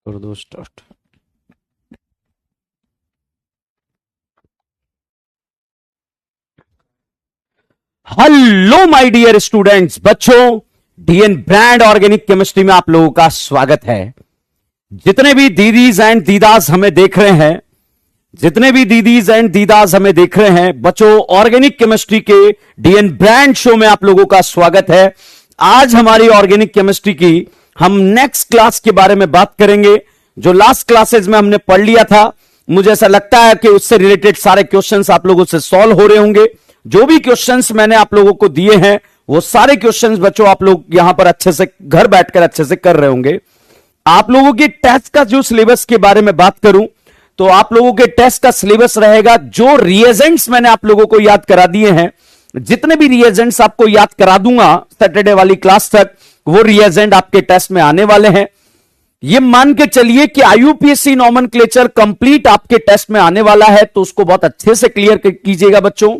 कर दो start. Hello my dear students, बच्चों, डीएन ब्रांड ऑर्गेनिक केमिस्ट्री में आप लोगों का स्वागत है। जितने भी दीदीज एंड दीदास हमें देख रहे हैं, बच्चों, ऑर्गेनिक केमिस्ट्री के डीएन ब्रांड शो में आप लोगों का स्वागत है। आज हमारी ऑर्गेनिक केमिस्ट्री की हम नेक्स्ट क्लास के बारे में बात करेंगे, जो लास्ट क्लासेस में हमने पढ़ लिया था। मुझे ऐसा लगता है कि उससे रिलेटेड सारे क्वेश्चंस आप लोगों से सॉल्व हो रहे होंगे। जो भी क्वेश्चंस मैंने आप लोगों को दिए हैं, वो सारे क्वेश्चंस बच्चों आप लोग यहां पर अच्छे से घर बैठकर अच्छे से कर रहे होंगे। आप लोगों के टेस्ट का जो सिलेबस के बारे में बात करूं, तो आप लोगों के टेस्ट का सिलेबस रहेगा, जो रिएजेंट्स मैंने आप लोगों को याद करा दिए हैं, जितने भी रिएजेंट्स आपको याद करा दूंगा सैटरडे वाली क्लास तक, वो रिएजेंट आपके टेस्ट में आने वाले हैं। ये मान के चलिए कि आईयूपीएससी नॉमेनक्लेचर कंप्लीट आपके टेस्ट में आने वाला है, तो उसको बहुत अच्छे से क्लियर कीजिएगा बच्चों।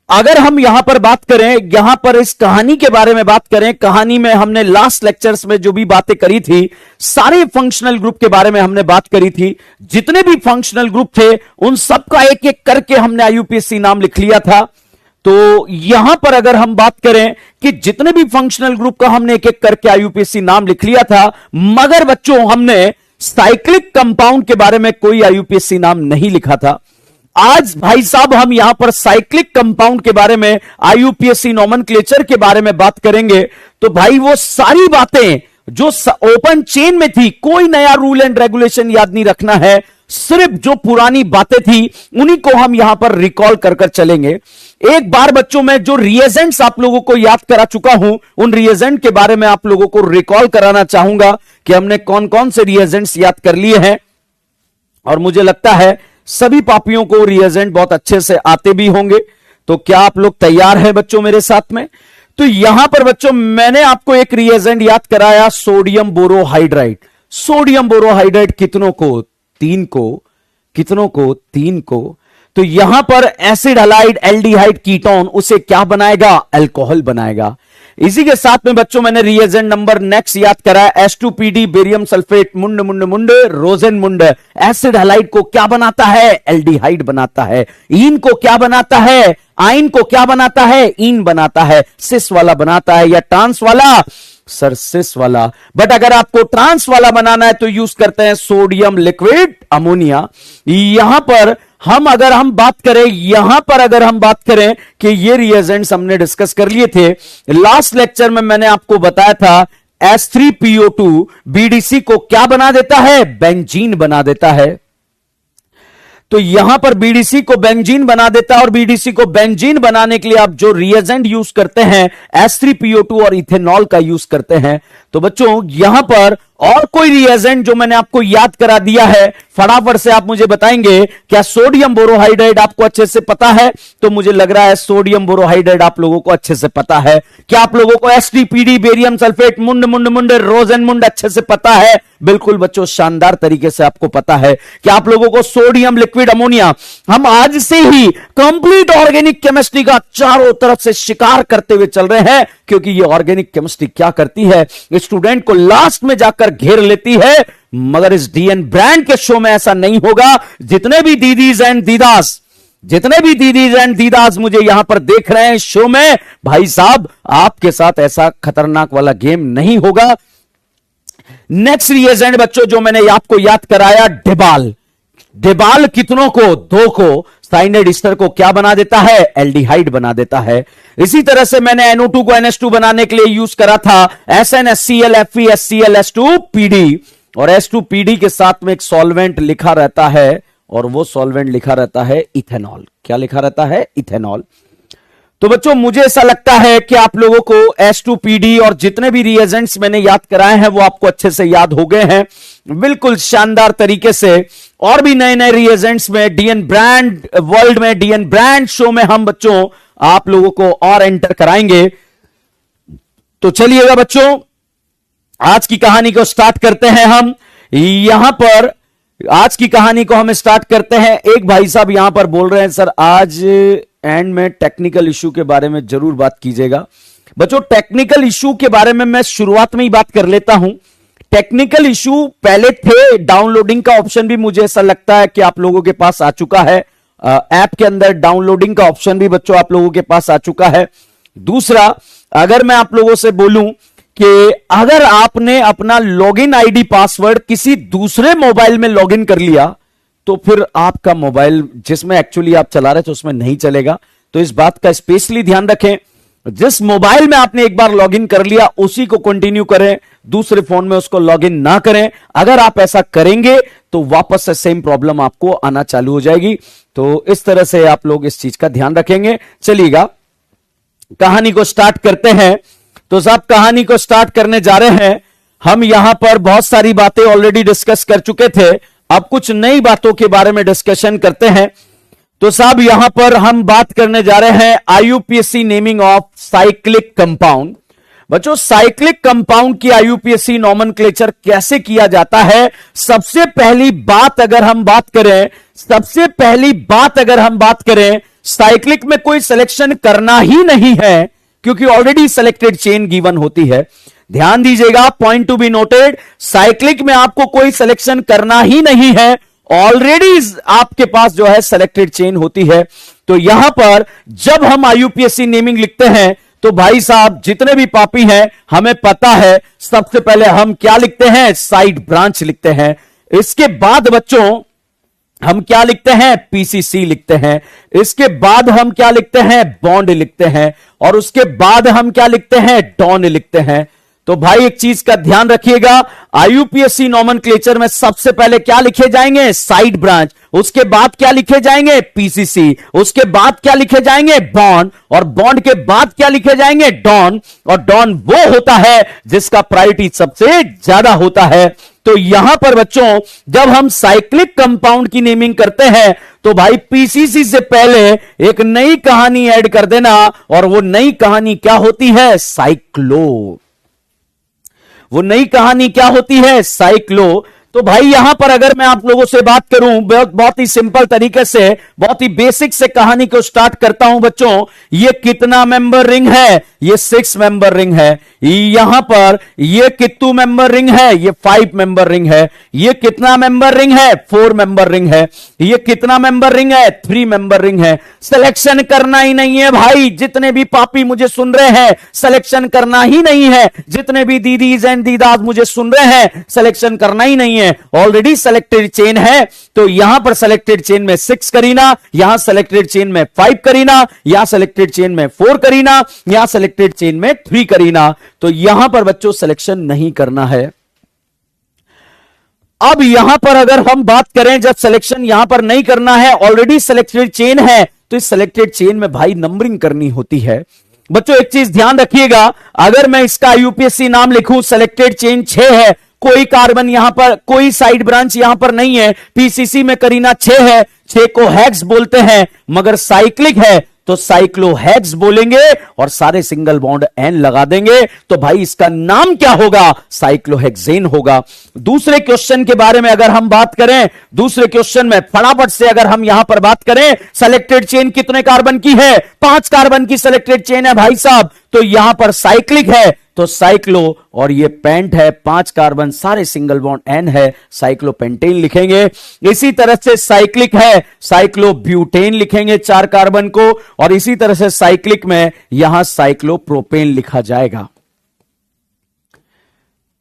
अगर हम यहां पर बात करें, यहां पर इस कहानी के बारे में बात करें, कहानी में हमने लास्ट लेक्चर्स में जो भी बातें करी थी, सारे फंक्शनल ग्रुप के बारे में हमने बात करी थी। जितने भी फंक्शनल ग्रुप थे, उन सबका एक एक करके हमने आईयूपीएससी नाम लिख लिया था। तो यहां पर अगर हम बात करें कि जितने भी फंक्शनल ग्रुप का हमने एक एक करके आईयूपीएससी नाम लिख लिया था, मगर बच्चों हमने साइक्लिक कंपाउंड के बारे में कोई आईयूपीएससी नाम नहीं लिखा था। आज भाई साहब हम यहां पर साइक्लिक कंपाउंड के बारे में, आईयूपीएससी नॉमेनक्लेचर के बारे में बात करेंगे। तो भाई वो सारी बातें जो ओपन चेन में थी, कोई नया रूल एंड रेगुलेशन याद नहीं रखना है, सिर्फ जो पुरानी बातें थी उन्हीं को हम यहां पर रिकॉल कर कर चलेंगे। एक बार बच्चों में जो रिएजेंट्स आप लोगों को याद करा चुका हूं, उन रिएजेंट के बारे में आप लोगों को रिकॉल कराना चाहूंगा कि हमने कौन कौन से रिएजेंट्स याद कर लिए हैं। और मुझे लगता है सभी पापियों को रिएजेंट बहुत अच्छे से आते भी होंगे। तो क्या आप लोग तैयार हैं बच्चों मेरे साथ में? तो यहां पर बच्चों मैंने आपको एक रिएजेंट याद कराया, सोडियम बोरोहाइड्राइड। सोडियम बोरोहाइड्राइड कितनों को? 3 को। कितनों को? 3 को। तो यहां पर एसिड हलाइड एल्डिहाइड कीटोन उसे क्या बनाएगा? अल्कोहल बनाएगा। इसी के साथ में बच्चों मैंने रिएजेंट नंबर नेक्स्ट याद करा, H2PD बेरियम सल्फेट, मुंड मुंड मुंड, रोजेन मुंड। एसिड हलाइड को क्या बनाता है? एल्डिहाइड बनाता है। ईन को क्या बनाता है? आइन को क्या बनाता है? ईन बनाता है। सिस वाला बनाता है या ट्रांस वाला? सर सिस वाला। बट अगर आपको ट्रांस वाला बनाना है तो यूज करते हैं सोडियम लिक्विड अमोनिया। यहां पर अगर हम बात करें कि ये रिएजेंट्स हमने डिस्कस कर लिए थे लास्ट लेक्चर में, मैंने आपको बताया था H3PO2 BDC को क्या बना देता है? बेंजीन बना देता है। तो यहां पर बीडीसी को बेंजीन बना देता है, और बीडीसी को बेंजीन बनाने के लिए आप जो रिएजेंट यूज करते हैं H3PO2 और इथेनॉल का यूज करते हैं। तो बच्चों यहां पर और कोई रिएजेंट जो मैंने आपको याद करा दिया है, फटाफट से आप मुझे बताएंगे। क्या सोडियम बोरोहाइड्राइड आपको अच्छे से पता है? तो मुझे लग रहा है सोडियम बोरोहाइड्राइड आप लोगों को अच्छे से पता है। क्या आप लोगों को H2PD बेरियम सल्फेट, मुंड मुंड मुंड, रोजेन मुंड अच्छे से पता है? बिल्कुल बच्चों, शानदार तरीके से आपको पता है। क्या आप लोगों को सोडियम लिक्विड अमोनिया, हम आज से ही कंप्लीट ऑर्गेनिक केमिस्ट्री का चारों तरफ से शिकार करते हुए चल रहे हैं, क्योंकि ये ऑर्गेनिक केमिस्ट्री क्या करती है, स्टूडेंट को लास्ट में जाकर घेर लेती है। मगर इस डीएन ब्रांड के शो में ऐसा नहीं होगा। जितने भी दीदीज एंड दीदास मुझे यहां पर देख रहे हैं शो में, भाई साहब आपके साथ ऐसा खतरनाक वाला गेम नहीं होगा। नेक्स्ट रिएजेंट बच्चों जो मैंने आपको याद कराया, डेबाल कितनों को? 2 को। साइनाइड ईस्टर को क्या बना देता है? एल्डिहाइड बना देता है। इसी तरह से मैंने NO2 को NH2 बनाने के लिए यूज करा था SnHCl FeHCl H2PD, और H2PD के साथ में एक सॉल्वेंट लिखा रहता है, और वो सॉल्वेंट लिखा रहता है इथेनॉल। क्या लिखा रहता है? इथेनॉल। तो बच्चों मुझे ऐसा लगता है कि आप लोगों को H2PD और जितने भी रिएजेंट्स मैंने याद कराए हैं वो आपको अच्छे से याद हो गए हैं, बिल्कुल शानदार तरीके से। और भी नए नए रिएजेंट्स में डीएन ब्रांड वर्ल्ड में, डीएन ब्रांड शो में हम बच्चों आप लोगों को और एंटर कराएंगे। तो चलिएगा बच्चों, आज की कहानी को स्टार्ट करते हैं हम। यहां पर आज की कहानी को हम स्टार्ट करते हैं। एक भाई साहब यहां पर बोल रहे हैं, सर आज एंड में टेक्निकल इशू के बारे में जरूर बात कीजिएगा। बच्चों टेक्निकल इशू के बारे में मैं शुरुआत में ही बात कर लेता हूं। टेक्निकल इशू पहले थे, डाउनलोडिंग का ऑप्शन भी मुझे ऐसा लगता है कि आप लोगों के पास आ चुका है। ऐप के अंदर डाउनलोडिंग का ऑप्शन भी बच्चों आप लोगों के पास आ चुका है। दूसरा, अगर मैं आप लोगों से बोलूं कि अगर आपने अपना लॉगिन आईडी पासवर्ड किसी दूसरे मोबाइल में लॉगिन कर लिया तो फिर आपका मोबाइल जिसमें एक्चुअली आप चला रहे थे उसमें नहीं चलेगा। तो इस बात का स्पेशली ध्यान रखें, जिस मोबाइल में आपने एक बार लॉगिन कर लिया उसी को कंटिन्यू करें, दूसरे फोन में उसको लॉगिन ना करें। अगर आप ऐसा करेंगे तो वापस से सेम प्रॉब्लम आपको आना चालू हो जाएगी। तो इस तरह से आप लोग इस चीज का ध्यान रखेंगे। चलिएगा, कहानी को स्टार्ट करते हैं। तो साहब, कहानी को स्टार्ट करने जा रहे हैं। हम यहां पर बहुत सारी बातें ऑलरेडी डिस्कस कर चुके थे, अब कुछ नई बातों के बारे में डिस्कशन करते हैं। तो साहब, यहां पर हम बात करने जा रहे हैं आईयूपीएससी नेमिंग ऑफ साइक्लिक कंपाउंड। बच्चों, साइक्लिक कंपाउंड की आईयूपीएससी नॉमेनक्लेचर कैसे किया जाता है। सबसे पहली बात अगर हम बात करें, साइक्लिक में कोई सिलेक्शन करना ही नहीं है क्योंकि ऑलरेडी सिलेक्टेड चेन गिवन होती है। ध्यान दीजिएगा, point to be noted, cyclic में आपको कोई सिलेक्शन करना ही नहीं है, ऑलरेडी आपके पास जो है सिलेक्टेड चेन होती है। तो यहां पर जब हम आईयूपीएससी नेमिंग लिखते हैं तो भाई साहब जितने भी पापी हैं हमें पता है सबसे पहले हम क्या लिखते हैं, साइड ब्रांच लिखते हैं। इसके बाद बच्चों हम क्या लिखते हैं, पीसीसी लिखते हैं। इसके बाद हम क्या लिखते हैं, बॉन्ड लिखते हैं। और उसके बाद हम क्या लिखते हैं, डॉन लिखते हैं। तो भाई एक चीज का ध्यान रखिएगा, आईयूपीएससी नॉमेनक्लेचर में सबसे पहले क्या लिखे जाएंगे, साइड ब्रांच। उसके बाद क्या लिखे जाएंगे, पीसीसी। उसके बाद क्या लिखे जाएंगे, बॉन्ड। और बॉन्ड के बाद क्या लिखे जाएंगे, डॉन। और डॉन वो होता है जिसका प्रायोरिटी सबसे ज्यादा होता है। तो यहां पर बच्चों जब हम साइक्लिक कंपाउंड की नेमिंग करते हैं तो भाई पीसीसी से पहले एक नई कहानी ऐड कर देना, और वो नई कहानी क्या होती है, साइक्लो। वो नई कहानी क्या होती है, साइक्लो। तो भाई यहां पर अगर मैं आप लोगों से बात करूं, बहुत ही सिंपल तरीके से, बहुत ही बेसिक से कहानी को स्टार्ट करता हूं बच्चों। ये कितना मेंबर रिंग है, ये 6 मेंबर रिंग है। यहां पर ये कितने मेंबर रिंग है, ये 5 मेंबर रिंग है। ये कितना मेंबर रिंग है, 4 मेंबर रिंग है। ये कितना मेंबर रिंग है, 3 मेंबर रिंग है। सिलेक्शन करना ही नहीं है भाई, जितने भी पापी मुझे सुन रहे हैं सिलेक्शन करना ही नहीं है। जितने भी दीदीज एंड दीदाज मुझे सुन रहे हैं सिलेक्शन करना ही नहीं है, ऑलरेडी सिलेक्टेड चेन है। तो यहां पर सिलेक्टेड चेन में 6 करीना, यहां सिलेक्टेड चेन में 5 करीना, यहां सिलेक्टेड चेन में 4 करीना, यहां सिलेक्टेड चेन में 3 करीना। तो यहां पर बच्चों सिलेक्शन नहीं करना है। अब यहां पर अगर हम बात करें, जब सिलेक्शन यहां पर नहीं करना है, ऑलरेडी सिलेक्टेड चेन है, तो इस सिलेक्टेड चेन में भाई नंबरिंग करनी होती है। बच्चों एक चीज ध्यान रखिएगा, अगर मैं इसका यूपीएससी नाम लिखूं, सिलेक्टेड चेन 6 है, कोई कार्बन यहां पर, कोई साइड ब्रांच यहां पर नहीं है, पीसीसी में करीना 6 है, 6 को हेक्स बोलते हैं, मगर साइक्लिक है तो साइक्लोहेक्स बोलेंगे और सारे सिंगल बॉन्ड एन लगा देंगे। तो भाई इसका नाम क्या होगा, साइक्लोहेक्सेन होगा। दूसरे क्वेश्चन के बारे में अगर हम बात करें, दूसरे क्वेश्चन में फटाफट से अगर हम यहां पर बात करें, सिलेक्टेड चेन कितने कार्बन की है, 5 कार्बन की सिलेक्टेड चेन है भाई साहब। तो यहां पर साइक्लिक है तो साइक्लो, और ये पेंट है, 5 कार्बन, सारे सिंगल बॉन्ड एन है, साइक्लोपेंटेन लिखेंगे। इसी तरह से साइक्लिक है, साइक्लोब्यूटेन लिखेंगे 4 कार्बन को, और इसी तरह से साइक्लिक में यहां साइक्लोप्रोपेन लिखा जाएगा।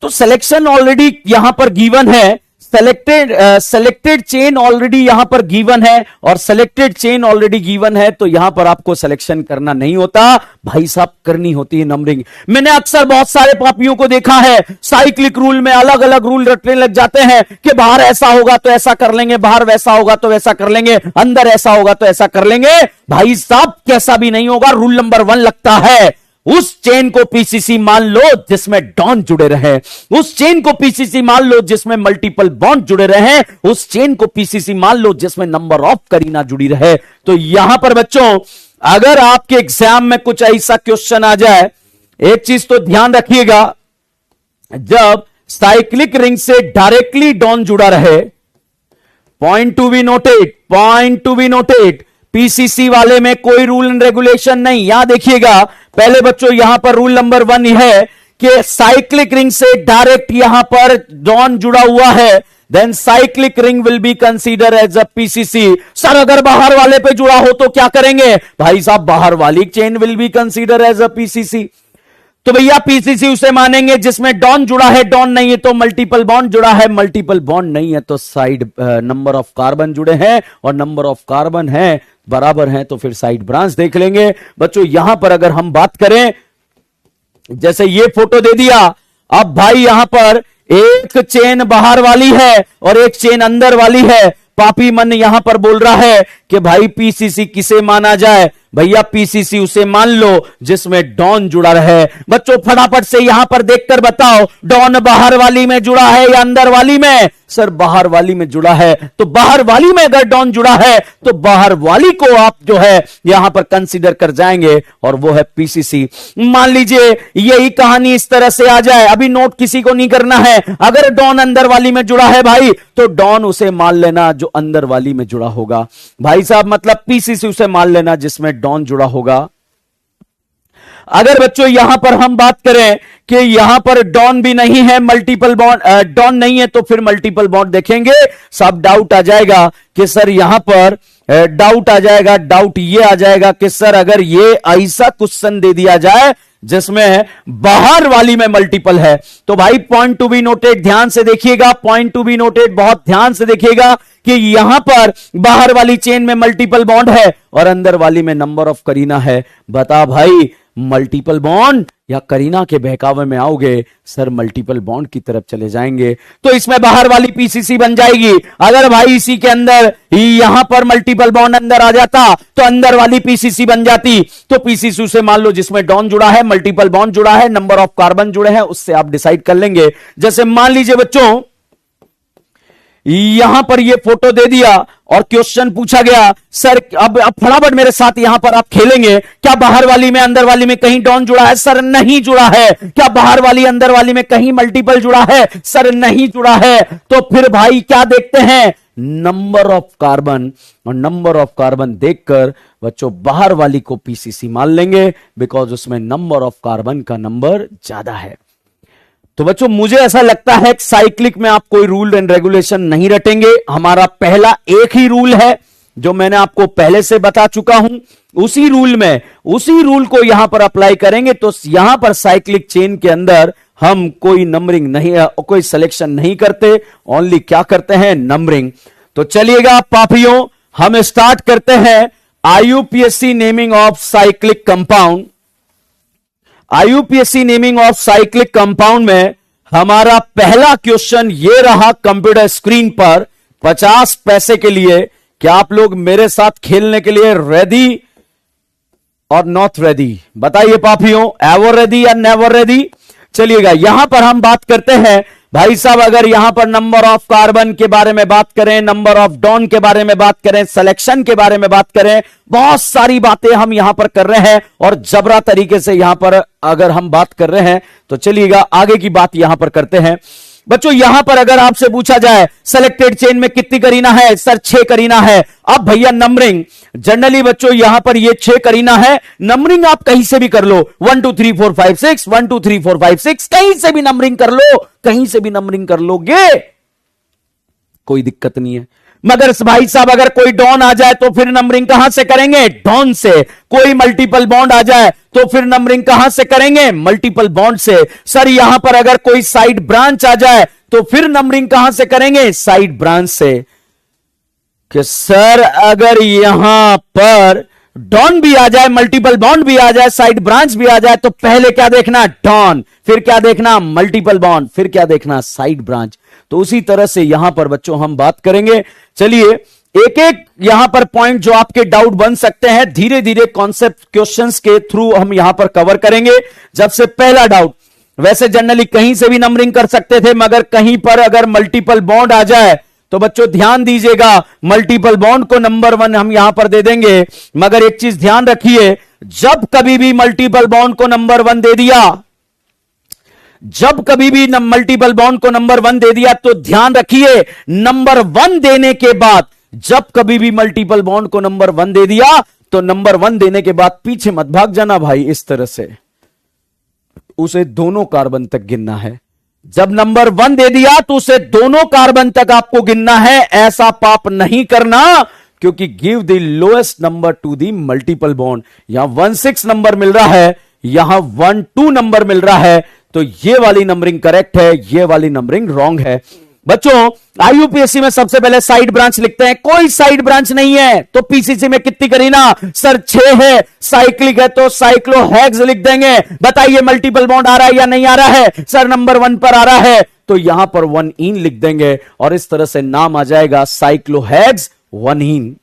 तो सिलेक्शन ऑलरेडी यहां पर गिवन है, सेलेक्टेड चेन ऑलरेडी यहां पर गिवन है, और सेलेक्टेड चेन ऑलरेडी गिवन है, तो यहां पर आपको सिलेक्शन करना नहीं होता भाई साहब, करनी होती है नंबरिंग। मैंने अक्सर बहुत सारे पापियों को देखा है, साइक्लिक रूल में अलग अलग रूल रटने लग जाते हैं कि बाहर ऐसा होगा तो ऐसा कर लेंगे, बाहर वैसा होगा तो वैसा कर लेंगे, अंदर ऐसा होगा तो ऐसा कर लेंगे। भाई साहब कैसा भी नहीं होगा, रूल नंबर 1 लगता है, उस चेन को पीसीसी मान लो जिसमें डॉन जुड़े रहे, उस चेन को पीसीसी मान लो जिसमें मल्टीपल बॉन्ड जुड़े रहे, उस चेन को पीसीसी मान लो जिसमें नंबर ऑफ करीना जुड़ी रहे। तो यहां पर बच्चों अगर आपके एग्जाम में कुछ ऐसा क्वेश्चन आ जाए, एक चीज तो ध्यान रखिएगा, जब साइक्लिक रिंग से डायरेक्टली डॉन जुड़ा रहे, point to be noted, point to be noted, PCC वाले में कोई रूल एंड रेगुलेशन नहीं। यहां देखिएगा पहले बच्चों, यहां पर रूल नंबर 1 है कि साइक्लिक रिंग से डायरेक्ट यहां पर डॉन जुड़ा हुआ है, then cyclic ring will be consider as a PCC. Sir अगर बाहर वाले पे जुड़ा हो तो क्या करेंगे? भाई साहब बाहर वाली chain will be consider as a PCC. तो भैया पीसीसी उसे मानेंगे जिसमें डॉन जुड़ा है, डॉन नहीं है तो मल्टीपल बॉन्ड जुड़ा है, मल्टीपल बॉन्ड नहीं है तो साइड नंबर ऑफ कार्बन जुड़े हैं और नंबर ऑफ कार्बन है बराबर है तो फिर साइड ब्रांच देख लेंगे। बच्चों यहां पर अगर हम बात करें, जैसे ये फोटो दे दिया, अब भाई यहां पर एक चेन बाहर वाली है और एक चेन अंदर वाली है। पापी मन यहां पर बोल रहा है कि भाई पीसीसी किसे माना जाए? भैया पीसीसी उसे मान लो जिसमें डॉन जुड़ा रहे। बच्चों फटाफट से यहां पर देखकर बताओ, डॉन बाहर वाली में जुड़ा है या अंदर वाली में? सर बाहर वाली में जुड़ा है, तो बाहर वाली में अगर डॉन जुड़ा है तो बाहर वाली को आप जो है यहां पर कंसीडर कर जाएंगे और वो है पीसीसी। मान लीजिए यही कहानी इस तरह से आ जाए, अभी नोट किसी को नहीं करना है। अगर डॉन अंदर वाली में जुड़ा है भाई तो डॉन उसे मान लेना जो अंदर वाली में जुड़ा होगा। भाई साहब मतलब पीसीसी उसे मान लेना जिसमें डॉन जुड़ा होगा। अगर बच्चों यहां पर हम बात करें कि यहां पर डॉन भी नहीं है, मल्टीपल बॉन्ड डॉन नहीं है तो फिर मल्टीपल बॉन्ड देखेंगे। सब डाउट आ जाएगा कि सर यहां पर डाउट आ जाएगा, डाउट ये आ जाएगा कि सर अगर ये ऐसा क्वेश्चन दे दिया जाए जिसमें बाहर वाली में मल्टीपल है तो भाई पॉइंट टू बी नोटेड, ध्यान से देखिएगा, पॉइंट टू बी नोटेड, बहुत ध्यान से देखिएगा कि यहां पर बाहर वाली चेन में मल्टीपल बॉन्ड है और अंदर वाली में नंबर ऑफ करीना है। बता भाई मल्टीपल बॉन्ड या करीना के बहकावे में आओगे? सर मल्टीपल बॉन्ड की तरफ चले जाएंगे तो इसमें बाहर वाली पीसीसी बन जाएगी। अगर भाई इसी के अंदर यहां पर मल्टीपल बॉन्ड अंदर आ जाता तो अंदर वाली पीसीसी बन जाती। तो पीसीसी से मान लो जिसमें डॉन जुड़ा है, मल्टीपल बॉन्ड जुड़ा है, नंबर ऑफ कार्बन जुड़े हैं, उससे आप डिसाइड कर लेंगे। जैसे मान लीजिए बच्चों यहां पर ये फोटो दे दिया और क्वेश्चन पूछा गया, सर अब फटाफट मेरे साथ यहां पर आप खेलेंगे, क्या बाहर वाली में अंदर वाली में कहीं डॉन जुड़ा है? सर नहीं जुड़ा है। क्या बाहर वाली अंदर वाली में कहीं मल्टीपल जुड़ा है? सर नहीं जुड़ा है। तो फिर भाई क्या देखते हैं? नंबर ऑफ कार्बन, और नंबर ऑफ कार्बन देखकर बच्चों बाहर वाली को पीसीसी मान लेंगे बिकॉज उसमें नंबर ऑफ कार्बन का नंबर ज्यादा है। तो बच्चों मुझे ऐसा लगता है कि साइक्लिक में आप कोई रूल एंड रेगुलेशन नहीं रटेंगे। हमारा पहला एक ही रूल है जो मैंने आपको पहले से बता चुका हूं, उसी रूल को यहां पर अप्लाई करेंगे। तो यहां पर साइक्लिक चेन के अंदर हम कोई नंबरिंग नहीं, कोई सिलेक्शन नहीं करते, ओनली क्या करते हैं? नंबरिंग। तो चलिएगा पापियों हम स्टार्ट करते हैं आईयूपीएससी naming of cyclic compound. आईयूपीएससी naming of cyclic compound में हमारा पहला क्वेश्चन ये रहा कंप्यूटर स्क्रीन पर 50 पैसे के लिए। क्या आप लोग मेरे साथ खेलने के लिए रेडी और नॉट रेडी? बताइए पापियों, एवर रेडी या नेवर रेडी? चलिएगा यहां पर हम बात करते हैं भाई साहब, अगर यहां पर नंबर ऑफ कार्बन के बारे में बात करें, नंबर ऑफ डॉन के बारे में बात करें, सिलेक्शन के बारे में बात करें, बहुत सारी बातें हम यहां पर कर रहे हैं और जबरा तरीके से यहां पर अगर हम बात कर रहे हैं तो चलिएगा आगे की बात यहां पर करते हैं। बच्चों यहां पर अगर आपसे पूछा जाए सेलेक्टेड चेन में कितनी करीना है? सर 6 करीना है। अब भैया नंबरिंग, जनरली बच्चों यहां पर ये 6 करीना है, नंबरिंग आप कहीं से भी कर लो, 1 2 3 4 5 6, 1 2 3 4 5 6, कहीं से भी नंबरिंग कर लो, कहीं से भी नंबरिंग कर लोगे, कोई दिक्कत नहीं है। मगर भाई साहब अगर कोई डॉन आ जाए तो फिर नंबरिंग कहां से करेंगे? डॉन से। कोई मल्टीपल बॉन्ड आ जाए तो फिर नंबरिंग कहां से करेंगे? मल्टीपल बॉन्ड से। सर यहां पर अगर कोई साइड ब्रांच आ जाए तो फिर नंबरिंग कहां से करेंगे? साइड ब्रांच से। कि सर अगर यहां पर डॉन भी आ जाए, मल्टीपल बॉन्ड भी आ जाए, साइड ब्रांच भी आ जाए तो पहले क्या देखना? डॉन, फिर क्या देखना? मल्टीपल बॉन्ड, फिर क्या देखना? Side branch. तो उसी तरह से यहां पर बच्चों हम बात करेंगे। चलिए एक एक यहां पर पॉइंट जो आपके डाउट बन सकते हैं धीरे धीरे कॉन्सेप्ट क्वेश्चंस के थ्रू हम यहां पर कवर करेंगे। जब से पहला डाउट, वैसे जनरली कहीं से भी नंबरिंग कर सकते थे, मगर कहीं पर अगर मल्टीपल बॉन्ड आ जाए तो बच्चों ध्यान दीजिएगा, मल्टीपल बॉन्ड को नंबर 1 हम यहां पर दे देंगे। मगर एक चीज ध्यान रखिए, जब कभी भी मल्टीपल बॉन्ड को नंबर 1 दे दिया, जब कभी भी मल्टीपल बॉन्ड को नंबर 1 दे दिया तो ध्यान रखिए नंबर 1 देने के बाद, जब कभी भी मल्टीपल बॉन्ड को नंबर 1 दे दिया तो नंबर 1 देने के बाद पीछे मत भाग जाना भाई, इस तरह से उसे दोनों कार्बन तक गिनना है। जब नंबर 1 दे दिया तो उसे दोनों कार्बन तक आपको गिनना है। ऐसा पाप नहीं करना, क्योंकि give the lowest number two the multiple bond. यहां 16 नंबर मिल रहा है, यहां 12 नंबर मिल रहा है, तो ये वाली नंबरिंग करेक्ट है, ये वाली नंबरिंग रॉन्ग है। बच्चों आईयूपीएससी में सबसे पहले साइड ब्रांच लिखते हैं, कोई साइड ब्रांच नहीं है तो पीसीसी में कितनी करी ना सर 6 है, साइक्लिक है तो साइक्लोहेक्स लिख देंगे। बताइए मल्टीपल बॉन्ड आ रहा है या नहीं आ रहा है? सर नंबर 1 पर आ रहा है तो यहां पर 1 इन लिख देंगे और इस तरह से नाम आ जाएगा साइक्लोहेक्स 1 इन।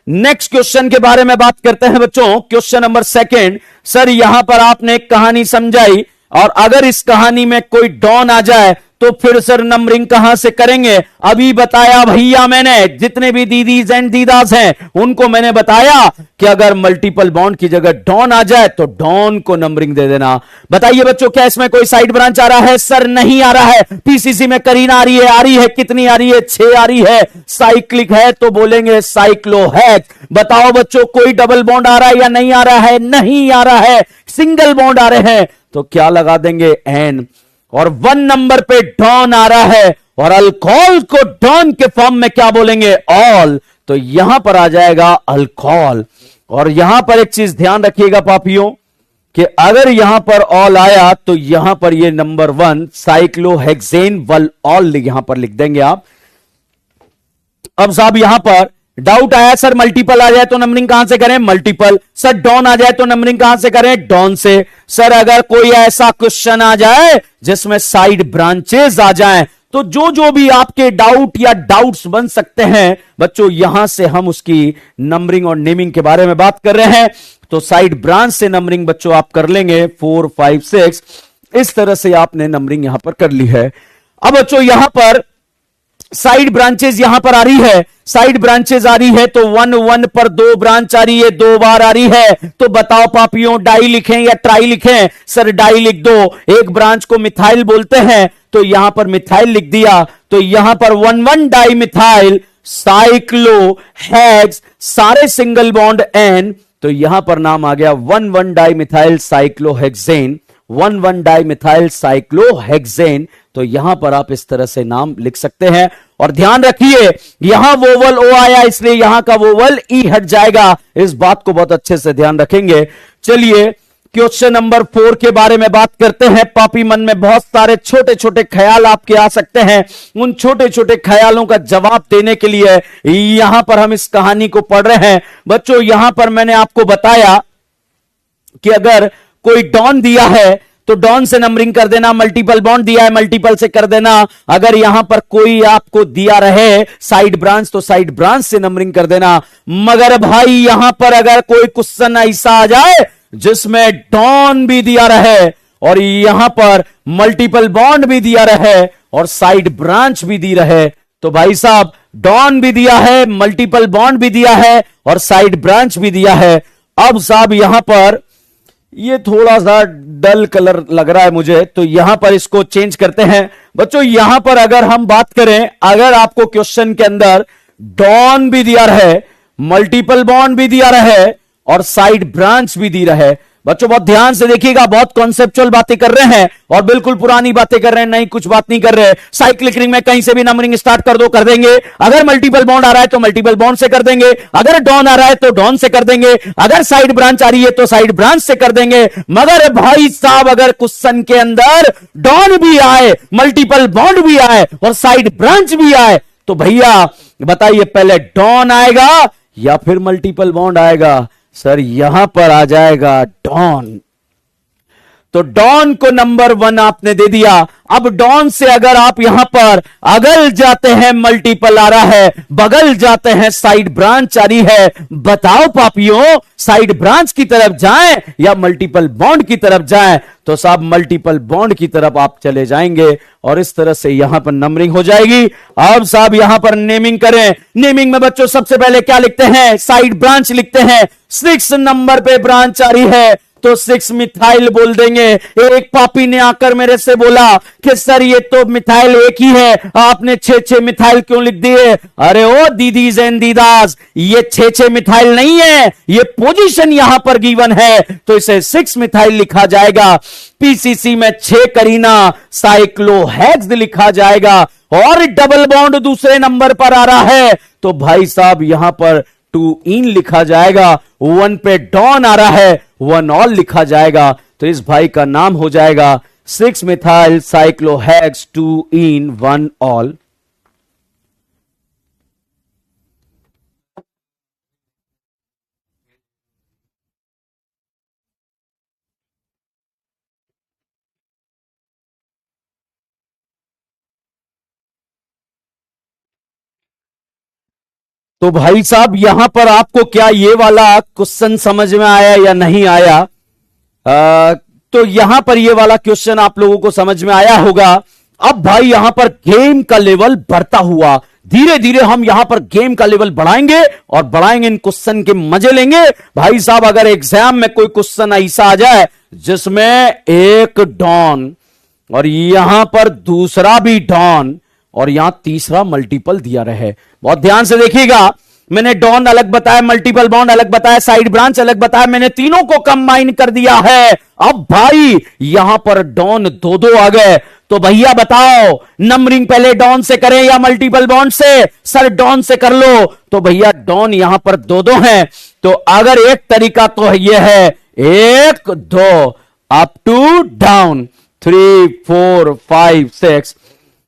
नेक्स्ट क्वेश्चन के बारे में बात करते हैं बच्चों। Question number 2। सर यहां पर आपने एक कहानी समझाई और अगर इस कहानी में कोई डॉन आ जाए तो फिर सर नंबरिंग कहां से करेंगे? अभी बताया भैया मैंने, जितने भी दीदीज एंड दीदास हैं उनको मैंने बताया कि अगर मल्टीपल बॉन्ड की जगह डॉन आ जाए तो डॉन को नंबरिंग दे देना। बताइए बच्चों क्या इसमें कोई साइड ब्रांच आ रहा है? सर नहीं आ रहा है। पीसीसी में करीना आ रही है, कितनी आ रही है? 6 आ रही है। साइक्लिक है तो बोलेंगे साइक्लोहेक्स। बताओ बच्चों कोई डबल बॉन्ड आ रहा है या नहीं आ रहा है? नहीं आ रहा है। सिंगल बॉन्ड आ रहे हैं तो क्या लगा देंगे? एन। और 1 नंबर पे डॉन आ रहा है और अल्कोहल को डॉन के फॉर्म में क्या बोलेंगे? ऑल। तो यहां पर आ जाएगा अल्कोहल। और यहां पर एक चीज ध्यान रखिएगा पापियों कि अगर यहां पर ऑल आया तो यहां पर ये नंबर 1 साइक्लोहेक्सेन वल ऑल यहां पर लिख देंगे आप। अब साहब यहां पर डाउट आया, सर मल्टीपल आ जाए तो नंबरिंग कहां से करें? मल्टीपल। सर डॉन आ जाए तो नंबरिंग कहां से करें? डॉन से। सर अगर कोई ऐसा क्वेश्चन आ जाए जिसमें साइड ब्रांचेस आ जाएं तो जो जो भी आपके डाउट या डाउट्स बन सकते हैं बच्चों, यहां से हम उसकी नंबरिंग और नेमिंग के बारे में बात कर रहे हैं। तो साइड ब्रांच से नंबरिंग बच्चों आप कर लेंगे 4, 5, 6। इस तरह से आपने नंबरिंग यहां पर कर ली है। अब बच्चों यहां पर साइड ब्रांचेस यहां पर आ रही है, साइड ब्रांचेस आ रही है तो 1, 1 पर 2 ब्रांच आ रही है, 2 बार आ रही है। तो बताओ पापियों डाई लिखें या ट्राई लिखें? सर डाई लिख दो। एक ब्रांच को मिथाइल बोलते हैं तो यहां पर मिथाइल लिख दिया। तो यहां पर 1, 1 डाई मिथाइल साइक्लोहेक्स, सारे सिंगल बॉन्ड एन, तो यहां पर नाम आ गया 1, 1 di methyl cyclohexane, 1, 1 di methyl cyclohexane. तो यहां पर आप इस तरह से नाम लिख सकते हैं। और ध्यान रखिए यहां वोवल ओ आया इसलिए यहां का वोवल ई हट जाएगा। इस बात को बहुत अच्छे से ध्यान रखेंगे। चलिए क्वेश्चन नंबर 4 के बारे में बात करते हैं। पापी मन में बहुत सारे छोटे छोटे ख्याल आपके आ सकते हैं। उन छोटे छोटे ख्यालों का जवाब देने के लिए यहां पर हम इस कहानी को पढ़ रहे हैं। बच्चों यहां पर मैंने आपको बताया कि अगर कोई डॉन दिया है तो डॉन से नंबरिंग कर देना, मल्टीपल बॉन्ड दिया है मल्टीपल से कर देना। अगर यहां पर कोई आपको दिया रहे साइड ब्रांच तो साइड ब्रांच से नंबरिंग कर देना। मगर भाई यहां पर अगर कोई क्वेश्चन ऐसा आ जाए जिसमें डॉन भी दिया रहे और यहां पर मल्टीपल बॉन्ड भी दिया रहे और साइड ब्रांच भी दी रहे, तो भाई साहब डॉन भी दिया है, मल्टीपल बॉन्ड भी दिया है और साइड ब्रांच भी दिया है। अब साहब यहां पर ये थोड़ा सा डल कलर लग रहा है मुझे, तो यहां पर इसको चेंज करते हैं। बच्चों यहां पर अगर हम बात करें, अगर आपको क्वेश्चन के अंदर डॉन भी दिया रहे, मल्टीपल बॉन्ड भी दिया रहे और साइड ब्रांच भी दी रहे, बच्चों बहुत ध्यान से देखिएगा, बहुत कॉन्सेप्चुअल बातें कर रहे हैं और बिल्कुल पुरानी बातें कर रहे हैं, नई कुछ बात नहीं कर रहे। साइक्लिक रिंग में कहीं से भी नंबरिंग स्टार्ट कर दो, कर देंगे। अगर मल्टीपल बॉन्ड आ रहा है तो मल्टीपल बॉन्ड से कर देंगे, अगर डॉन आ रहा है तो डॉन से कर देंगे, अगर साइड ब्रांच आ रही है तो साइड ब्रांच से कर देंगे। मगर भाई साहब अगर क्वेश्चन के अंदर डॉन भी आए, मल्टीपल बॉन्ड भी आए और साइड ब्रांच भी आए तो भैया बताइए पहले डॉन आएगा या फिर मल्टीपल बॉन्ड आएगा? सर यहां पर आ जाएगा डॉन। तो डॉन को नंबर 1 आपने दे दिया। अब डॉन से अगर आप यहां पर अगल जाते हैं मल्टीपल आ रहा है, बगल जाते हैं साइड ब्रांच आ रही है, बताओ पापियों साइड ब्रांच की तरफ जाएं या मल्टीपल बॉन्ड की तरफ जाएं? तो साहब मल्टीपल बॉन्ड की तरफ आप चले जाएंगे और इस तरह से यहां पर नंबरिंग हो जाएगी। अब साहब यहां पर नेमिंग करें। नेमिंग में बच्चों सबसे पहले क्या लिखते हैं? साइड ब्रांच लिखते हैं। 6 नंबर पे ब्रांच आ रही है तो 6 मिथाइल बोल देंगे। एक पापी ने आकर मेरे से बोला कि सर ये तो मिथाइल एक ही है, आपने 6 मिथाइल क्यों लिख दिए? अरे ओ दीदीज एंड दीदास, ये 6 मिथाइल नहीं है, ये पोजीशन यहां पर गिवन है, तो इसे 6 मिथाइल लिखा जाएगा। पीसीसी में 6 करीना साइक्लोहेक्स लिखा जाएगा। और डबल बॉन्ड दूसरे नंबर पर आ रहा है, तो भाई साहब यहां पर 2 इन लिखा जाएगा। 1 पे डॉन आ रहा है, 1 ऑल लिखा जाएगा। तो इस भाई का नाम हो जाएगा 6 मिथाइल साइक्लोहेक्स 2 इन 1 ऑल। तो भाई साहब यहां पर आपको क्या ये वाला क्वेश्चन समझ में आया या नहीं आया? तो यहां पर ये वाला क्वेश्चन आप लोगों को समझ में आया होगा। अब भाई यहां पर गेम का लेवल बढ़ता हुआ, धीरे धीरे हम यहां पर गेम का लेवल बढ़ाएंगे और बढ़ाएंगे, इन क्वेश्चन के मजे लेंगे। भाई साहब अगर एग्जाम में कोई क्वेश्चन ऐसा आ जाए जिसमें एक डॉन और यहां पर दूसरा भी डॉन और यहां तीसरा मल्टीपल दिया रहे, बहुत ध्यान से देखिएगा। मैंने डॉन अलग बताया, मल्टीपल बॉन्ड अलग बताया, साइड ब्रांच अलग बताया, मैंने तीनों को कंबाइन कर दिया है। अब भाई यहां पर डॉन 2-2 आ गए, तो भैया बताओ नंबरिंग पहले डॉन से करें या मल्टीपल बॉन्ड से? सर डॉन से कर लो। तो भैया डॉन यहां पर 2-2 हैं, तो अगर एक तरीका तो यह है 1-2 अप टू डाउन 3 4 5 6।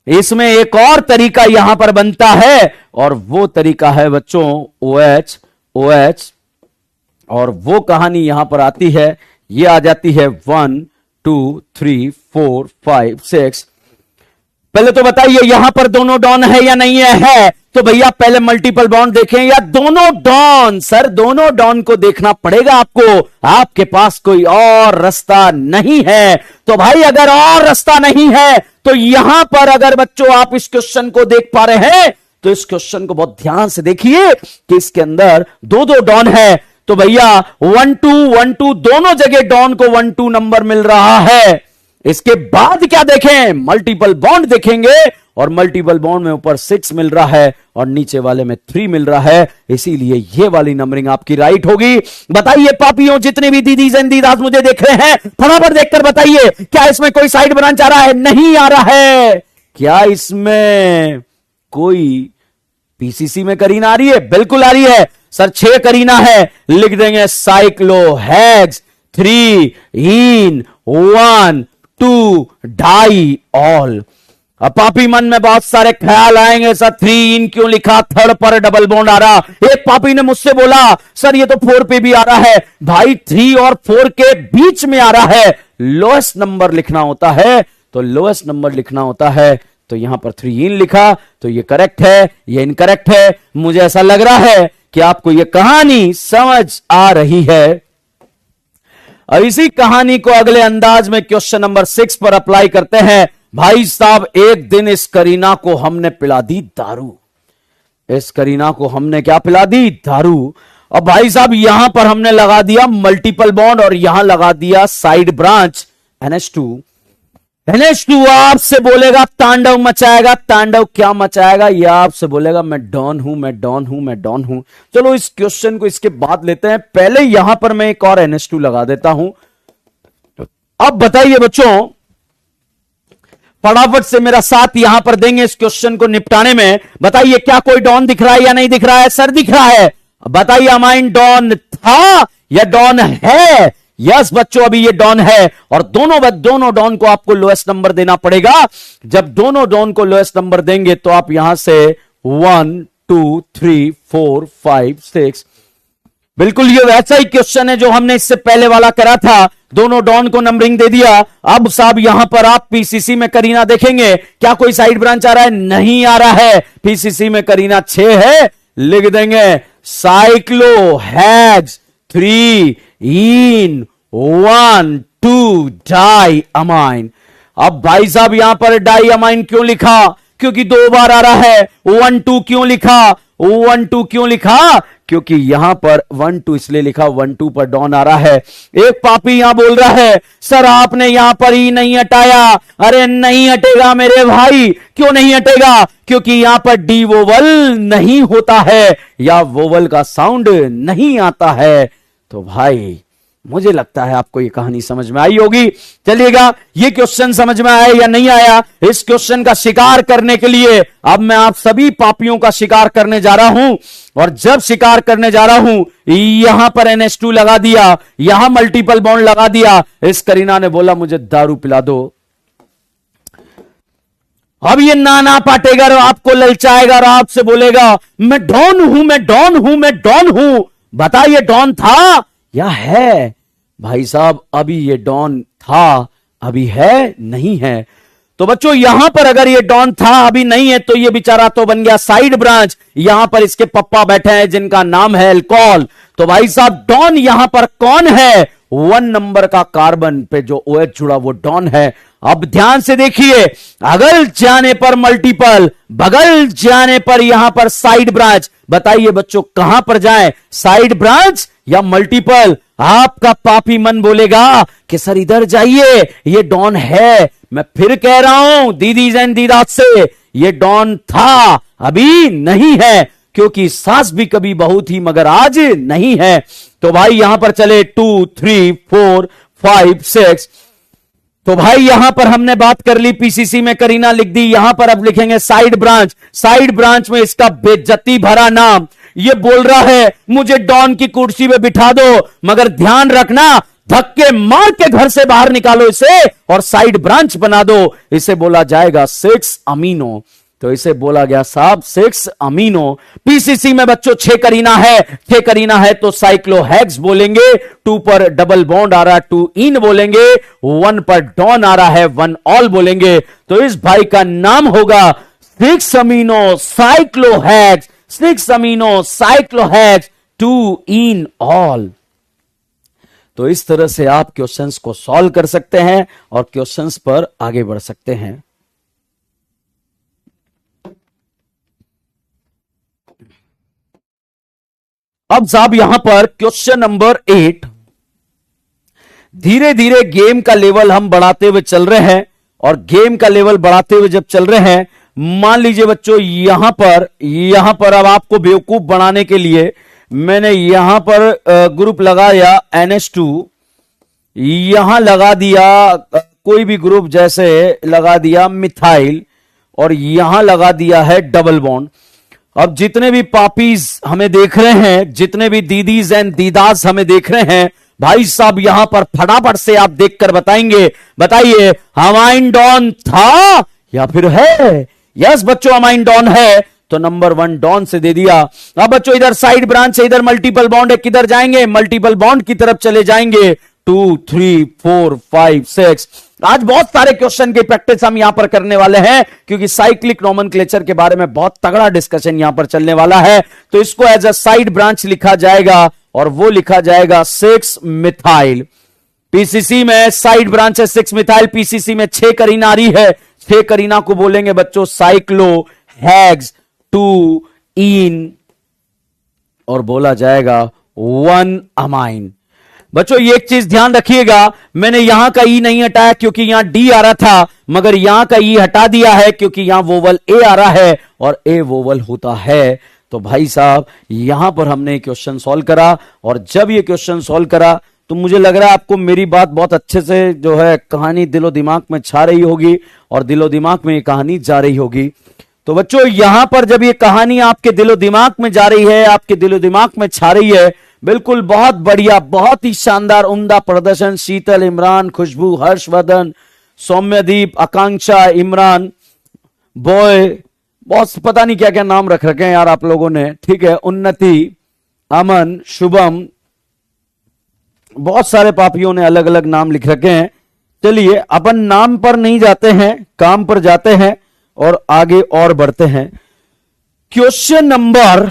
इसमें एक और तरीका यहां पर बनता है और वो तरीका है बच्चों OH OH, और वो कहानी यहां पर आती है, ये आ जाती है 1 2 3 4 5 6। पहले तो बताइए यहां पर दोनों डॉन है या नहीं है? तो भैया पहले मल्टीपल बॉन्ड देखें या दोनों डॉन? सर दोनों डॉन को देखना पड़ेगा आपको, आपके पास कोई और रास्ता नहीं है। तो भाई अगर और रास्ता नहीं है तो यहां पर अगर बच्चों आप इस क्वेश्चन को देख पा रहे हैं तो इस क्वेश्चन को बहुत ध्यान से देखिए कि इसके अंदर 2-2 डॉन है। तो भैया 1-2 दोनों जगह डॉन को 1-2 नंबर मिल रहा है। इसके बाद क्या देखें? मल्टीपल बॉन्ड देखेंगे और मल्टीपल बॉन्ड में ऊपर 6 मिल रहा है और नीचे वाले में 3 मिल रहा है, इसीलिए ये वाली नंबरिंग आपकी राइट होगी। बताइए पापियों, जितने भी दीदीज एंड दीदास मुझे देख रहे हैं, फटाफट देखकर बताइए क्या इसमें कोई साइड ब्रांच आ रहा है? नहीं आ रहा है। क्या इसमें कोई पीसीसी में करीना आ रही है? बिल्कुल आ रही है सर, 6 करीना है, लिख देंगे साइक्लोहेक्स 3 इन 1 2 डाई ऑल। अब पापी मन में बहुत सारे ख्याल आएंगे, सर 3 इन क्यों लिखा, थर्ड पर डबल बॉन्ड आ रहा। एक पापी ने मुझसे बोला सर ये तो 4 पे भी आ रहा है। भाई 3 और 4 के बीच में आ रहा है, लोएस्ट नंबर लिखना होता है, तो लोएस्ट नंबर लिखना होता है। तो यहां पर 3 इन लिखा, तो ये करेक्ट है, ये इनकरेक्ट है। मुझे ऐसा लग रहा है कि आपको ये कहानी समझ आ रही है। और इसी कहानी को अगले अंदाज में क्वेश्चन नंबर 6 पर अप्लाई करते हैं। भाई साहब एक दिन इस करीना को हमने पिला दी दारू। इस करीना को हमने क्या पिला दी? दारू। और भाई साहब यहां पर हमने लगा दिया मल्टीपल बॉन्ड और यहां लगा दिया साइड ब्रांच NH2। NH2 आपसे बोलेगा तांडव मचाएगा। तांडव क्या मचाएगा? यह आपसे बोलेगा मैं डॉन हूं, मैं डॉन हूं, मैं डॉन हूं। चलो इस क्वेश्चन को इसके बाद लेते हैं, पहले यहां पर मैं एक और NH2 लगा देता हूं। अब बताइए बच्चों, फटाफट से मेरा साथ यहां पर देंगे इस क्वेश्चन को निपटाने में। बताइए क्या कोई डॉन दिख रहा है या नहीं दिख रहा है? सर दिख रहा है। बताइए अमाइन डॉन था या डॉन है? यस बच्चों अभी ये डॉन है, और दोनों डॉन को आपको लोएस्ट नंबर देना पड़ेगा। जब दोनों डॉन को लोएस्ट नंबर देंगे तो आप यहां से 1 2 3 4 5 6, बिल्कुल ये वैसा ही क्वेश्चन है जो हमने इससे पहले वाला करा था। दोनों डॉन को नंबरिंग दे दिया। अब साहब यहां पर आप पीसीसी में करीना देखेंगे, क्या कोई साइड ब्रांच आ रहा है? नहीं आ रहा है। पीसीसी में करीना 6 है, लिख देंगे साइक्लोहेक्स 3 इन 1 2 डाई अमाइन। अब भाई साहब यहां पर डाई अमाइन क्यों लिखा? क्योंकि 2 बार आ रहा है। 1 2 क्यों लिखा? 1 2 क्यों लिखा? क्योंकि यहां पर 1 2 इसलिए लिखा 1 2 पर डॉन आ रहा है। एक पापी यहां बोल रहा है सर आपने यहां पर ई नहीं हटाया। अरे नहीं हटेगा मेरे भाई, क्यों नहीं हटेगा? क्योंकि यहां पर डी वोवल नहीं होता है या वोवल का साउंड नहीं आता है। तो भाई मुझे लगता है आपको ये कहानी समझ में आई होगी। चलिएगा, ये क्वेश्चन समझ में आया या नहीं आया, इस क्वेश्चन का शिकार करने के लिए अब मैं आप सभी पापियों का शिकार करने जा रहा हूं। और जब शिकार करने जा रहा हूं, यहां पर NH2 लगा दिया, यहां मल्टीपल बॉन्ड लगा दिया। इस करीना ने बोला मुझे दारू पिला दो। अब ये नाना पाटेगर आपको ललचाएगा और आपसे बोलेगा मैं डॉन हूं, मैं डॉन हूं, मैं डॉन हूं। बताइए डॉन था या है? भाई साहब अभी ये डॉन था, अभी है नहीं है। तो बच्चों यहां पर अगर ये डॉन था अभी नहीं है तो ये बेचारा तो बन गया साइड ब्रांच। यहां पर इसके पप्पा बैठे हैं जिनका नाम है अल्कोहल। तो भाई साहब डॉन यहां पर कौन है? 1 नंबर का कार्बन पे जो OH जुड़ा वो डॉन है। अब ध्यान से देखिए, अगल जाने पर मल्टीपल, बगल जाने पर यहां पर साइड ब्रांच। बताइए बच्चों कहां पर जाएं, साइड ब्रांच या मल्टीपल? आपका पापी मन बोलेगा कि सर इधर जाइए, ये डॉन है। मैं फिर कह रहा हूं दीदीज एंड दीदात से, ये डॉन था अभी नहीं है, क्योंकि सास भी कभी बहू थी मगर आज नहीं है। तो भाई यहां पर चले 2 3 4 5 6। तो भाई यहां पर हमने बात कर ली, पीसीसी में करीना लिख दी। यहां पर अब लिखेंगे साइड ब्रांच। साइड ब्रांच में इसका बेइज्जती भरा नाम, ये बोल रहा है मुझे डॉन की कुर्सी पे बिठा दो, मगर ध्यान रखना धक्के मार के घर से बाहर निकालो इसे और साइड ब्रांच बना दो। इसे बोला जाएगा 6 अमीनो। तो इसे बोला गया साहब 6 अमीनो। पीसीसी में बच्चों 6 करीना है, 6 करीना है तो साइक्लोहेक्स बोलेंगे। 2 पर डबल बॉन्ड आ रहा है 2 इन बोलेंगे। 1 पर डॉन आ रहा है 1 ऑल बोलेंगे। तो इस भाई का नाम होगा 6 अमीनो साइक्लोहेक्स, 6 अमीनो साइक्लोहेक्स 2 इन ऑल। तो इस तरह से आप क्वेश्चंस को सॉल्व कर सकते हैं और क्वेश्चंस पर आगे बढ़ सकते हैं। अब साहब यहां पर क्वेश्चन नंबर 8, धीरे धीरे गेम का लेवल हम बढ़ाते हुए चल रहे हैं। और गेम का लेवल बढ़ाते हुए जब चल रहे हैं, मान लीजिए बच्चों यहां पर अब आपको बेवकूफ बनाने के लिए मैंने यहां पर ग्रुप लगाया NH2, यहां लगा दिया कोई भी ग्रुप, जैसे लगा दिया मिथाइल, और यहां लगा दिया है डबल बॉन्ड। अब जितने भी पापीज हमें देख रहे हैं, जितने भी दीदीज एंड दीदास हमें देख रहे हैं, भाई साहब यहां पर फटाफट से आप देखकर बताएंगे। बताइए अमाइन डॉन था या फिर है? यस बच्चों अमाइन डॉन है, तो नंबर 1 डॉन से दे दिया। अब बच्चों इधर साइड ब्रांच है, इधर मल्टीपल बॉन्ड है, किधर जाएंगे? मल्टीपल बॉन्ड की तरफ चले जाएंगे। 2 3 4 5 6। आज बहुत सारे क्वेश्चन की प्रैक्टिस हम यहां पर करने वाले हैं, क्योंकि साइक्लिक नोमेनक्लेचर के बारे में बहुत तगड़ा डिस्कशन यहां पर चलने वाला है। तो इसको एज अ साइड ब्रांच लिखा जाएगा और वो लिखा जाएगा 6 मिथाइल। पीसीसी में साइड ब्रांच है 6 मिथाइल, पीसीसी में 6 करीना आ रही है। 6 करीना को बोलेंगे बच्चों साइक्लोहेक्स 2 इन और बोला जाएगा 1 अमाइन। बच्चों ये एक चीज ध्यान रखिएगा, मैंने यहां का ई नहीं हटाया क्योंकि यहां डी आ रहा था, मगर यहां का ई हटा दिया है क्योंकि यहां वोवल ए आ रहा है और ए वोवल होता है। तो भाई साहब यहां पर हमने क्वेश्चन सॉल्व करा, और जब ये क्वेश्चन सॉल्व करा तो मुझे लग रहा है आपको मेरी बात बहुत अच्छे से जो है कहानी दिलो दिमाग में छा रही होगी और दिलो दिमाग में ये कहानी जा रही होगी। तो बच्चों यहां पर जब ये कहानी आपके दिलो दिमाग में जा रही है, आपके दिलो दिमाग में छा रही है, बिल्कुल बहुत बढ़िया, बहुत ही शानदार उम्दा प्रदर्शन। शीतल, इमरान, खुशबू, हर्षवर्धन, सौम्यदीप, आकांक्षा, इमरान, बॉय, बहुत पता नहीं क्या क्या नाम रख रखे हैं यार आप लोगों ने, ठीक है, उन्नति, अमन, शुभम, बहुत सारे पापियों ने अलग अलग नाम लिख रखे हैं। चलिए अपन नाम पर नहीं जाते हैं, काम पर जाते हैं और आगे और बढ़ते हैं। क्वेश्चन नंबर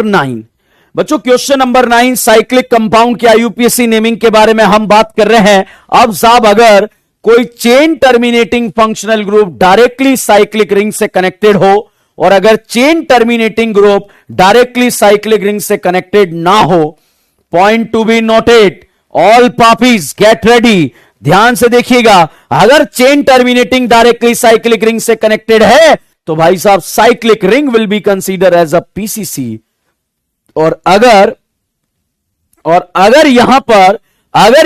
9 बच्चों, क्वेश्चन नंबर 9 साइक्लिक कंपाउंड के यूपीएससी नेमिंग के बारे में हम बात कर रहे हैं। अब साहब अगर कोई chain terminating functional group directly cyclic ring से कनेक्टेड हो और अगर chain terminating group directly cyclic ring से कनेक्टेड ना हो, point to be noted, all puppies get ready, ध्यान से देखिएगा, अगर chain terminating directly cyclic ring से कनेक्टेड है तो भाई साहब cyclic ring will be consider as a PCC. और अगर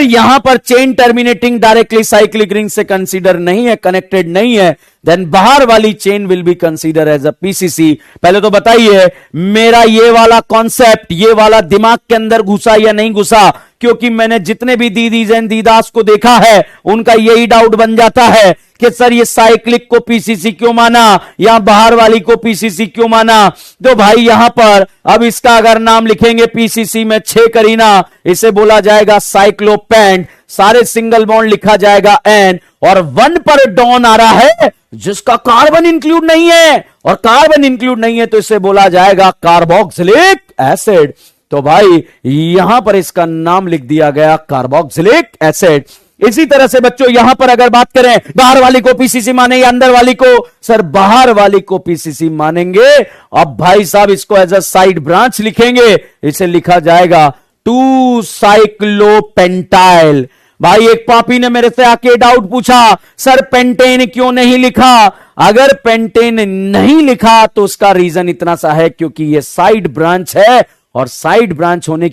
यहां पर chain terminating directly cyclic ring से कंसीडर नहीं है, कनेक्टेड नहीं है, देन बाहर वाली chain will be consider as a PCC. पहले तो बताइए मेरा ये वाला कॉन्सेप्ट, ये वाला दिमाग के अंदर घुसा या नहीं घुसा? क्योंकि मैंने जितने भी दीदीज एंड दीदास को देखा है उनका यही डाउट बन जाता है कि सर ये साइक्लिक को पीसीसी क्यों माना या बाहर वाली को पीसीसी क्यों माना। तो भाई यहां पर अब इसका अगर नाम लिखेंगे पीसीसी में 6 करीना, इसे बोला जाएगा साइक्लोपेंट, सारे सिंगल बॉन्ड लिखा जाएगा एन, और 1 पर डॉन आ रहा है जिसका कार्बन इंक्लूड नहीं है, और कार्बन इंक्लूड नहीं है तो इसे बोला जाएगा कार्बोक्सिलिक एसिड। तो भाई यहां पर इसका नाम लिख दिया गया कार्बोक्सिलिक एसिड। इसी तरह से बच्चों यहां पर अगर बात करें बाहर वाली को पीसीसी माने या अंदर वाली को, सर बाहर वाली को पीसीसी मानेंगे। अब भाई साहब इसको एज अ साइड ब्रांच लिखेंगे, इसे लिखा जाएगा 2 साइक्लोपेंटाइल। भाई एक पापी ने मेरे से आके डाउट पूछा, सर पेंटेन क्यों नहीं लिखा? अगर पेंटेन नहीं लिखा तो उसका रीजन इतना सा है क्योंकि ये साइड ब्रांच है, और साइड ब्रांच होने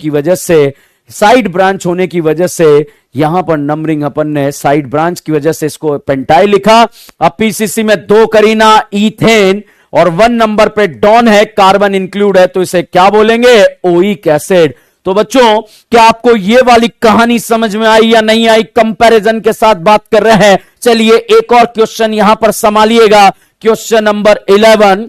की वजह से यहां पर नंबरिंग अपन ने साइड ब्रांच की वजह से इसको पेंटाइल लिखा। अब पीसीसी में 2 करीना इथेन और 1 नंबर पे डॉन है, कार्बन इंक्लूड है, तो इसे क्या बोलेंगे? Oic acid. तो बच्चों क्या आपको ये वाली कहानी समझ में आई या नहीं आई? कंपैरिजन के साथ बात कर रहे हैं। चलिए एक और क्वेश्चन यहां पर संभालिएगा, क्वेश्चन नंबर 11।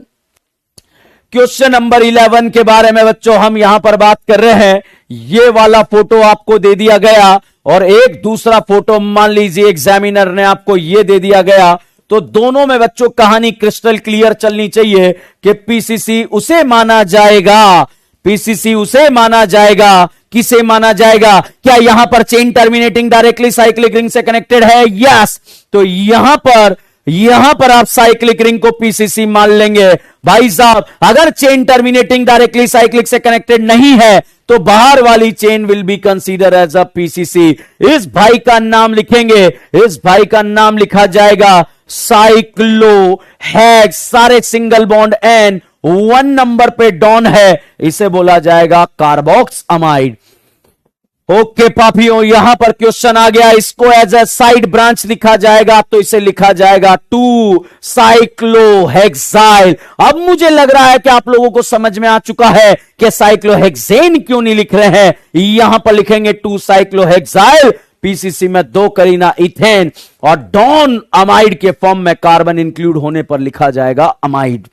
क्वेश्चन नंबर 11 के बारे में बच्चों हम यहां पर बात कर रहे हैं। ये वाला फोटो आपको दे दिया गया और एक दूसरा फोटो मान लीजिए एग्जामिनर ने आपको ये दे दिया गया, तो दोनों में बच्चों कहानी क्रिस्टल क्लियर चलनी चाहिए कि पीसीसी उसे माना जाएगा, पीसीसी उसे माना जाएगा, किसे माना जाएगा? क्या यहां पर chain terminating directly cyclic ring से कनेक्टेड है? यस। तो यहां पर आप साइक्लिक रिंग को पीसीसी मान लेंगे। भाई साहब अगर चेन टर्मिनेटिंग डायरेक्टली साइक्लिक से कनेक्टेड नहीं है तो बाहर वाली chain will be consider as a PCC. इस भाई का नाम लिखेंगे, इस भाई का नाम लिखा जाएगा साइक्लोहेक्स, सारे सिंगल बॉन्ड एन, 1 नंबर पे डॉन है, इसे बोला जाएगा कार्बोक्स अमाइड। ओके पापियों यहां पर क्वेश्चन आ गया, इसको एज ए साइड ब्रांच लिखा जाएगा तो इसे लिखा जाएगा 2 साइक्लोहेक्साइल। अब मुझे लग रहा है कि आप लोगों को समझ में आ चुका है कि साइक्लोहेक्सेन क्यों नहीं लिख रहे हैं। यहां पर लिखेंगे 2 साइक्लोहेक्साइल, पीसीसी में 2 करीना इथेन और डॉन अमाइड के फॉर्म में कार्बन इंक्लूड होने पर लिखा जाएगा amide.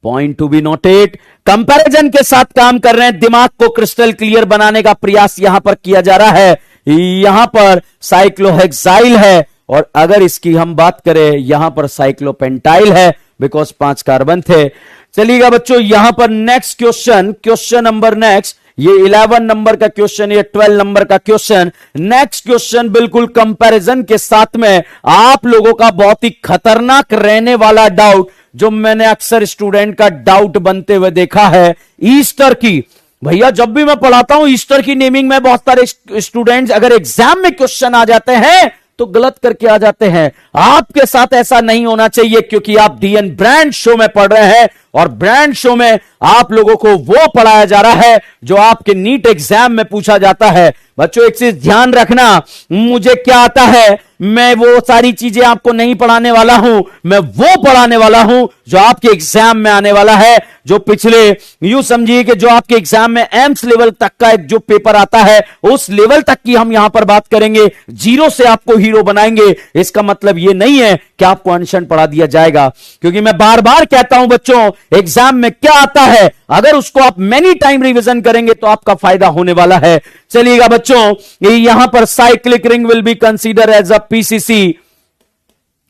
Point to be noted, comparison के साथ काम कर रहे हैं, दिमाग को क्रिस्टल क्लियर बनाने का प्रयास यहां पर किया जा रहा है। यहां पर साइक्लोहेक्साइल है और अगर इसकी हम बात करें यहां पर साइक्लोपेंटाइल है, बिकॉज 5 कार्बन थे। चलिएगा बच्चों यहां पर नेक्स्ट क्वेश्चन नंबर नेक्स्ट, ये 11 नंबर का क्वेश्चन, ये 12 नंबर का क्वेश्चन। नेक्स्ट क्वेश्चन बिल्कुल कंपैरिजन के साथ में आप लोगों का बहुत ही खतरनाक रहने वाला डाउट, जो मैंने अक्सर स्टूडेंट का डाउट बनते हुए देखा है, ईस्टर की। भैया जब भी मैं पढ़ाता हूं ईस्टर की नेमिंग में बहुत सारे स्टूडेंट्स अगर एग्जाम में क्वेश्चन आ जाते हैं तो गलत करके आ जाते हैं। आपके साथ ऐसा नहीं होना चाहिए क्योंकि आप डीएन ब्रांड शो में पढ़ रहे हैं और ब्रांड शो में आप लोगों को वो पढ़ाया जा रहा है जो आपके नीट एग्जाम में पूछा जाता है। बच्चों एक चीज ध्यान रखना, मुझे क्या आता है, मैं वो सारी चीजें आपको नहीं पढ़ाने वाला हूं, मैं वो पढ़ाने वाला हूं जो आपके एग्जाम में आने वाला है। जो पिछले यूं समझिए कि जो आपके एग्जाम में एम्स लेवल तक का जो पेपर आता है उस लेवल तक की हम यहां पर बात करेंगे, 0 से आपको हीरो बनाएंगे। इसका मतलब यह नहीं है कि आपको अनशन पढ़ा दिया जाएगा, क्योंकि मैं बार बार कहता हूं बच्चों एग्जाम में क्या आता है अगर उसको आप मेनी टाइम रिवीजन करेंगे तो आपका फायदा होने वाला है। चलिएगा बच्चों यहां पर cyclic ring will be consider as a PCC,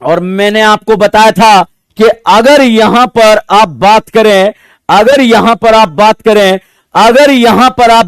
और मैंने आपको बताया था कि अगर यहां पर आप बात करें, अगर यहां पर आप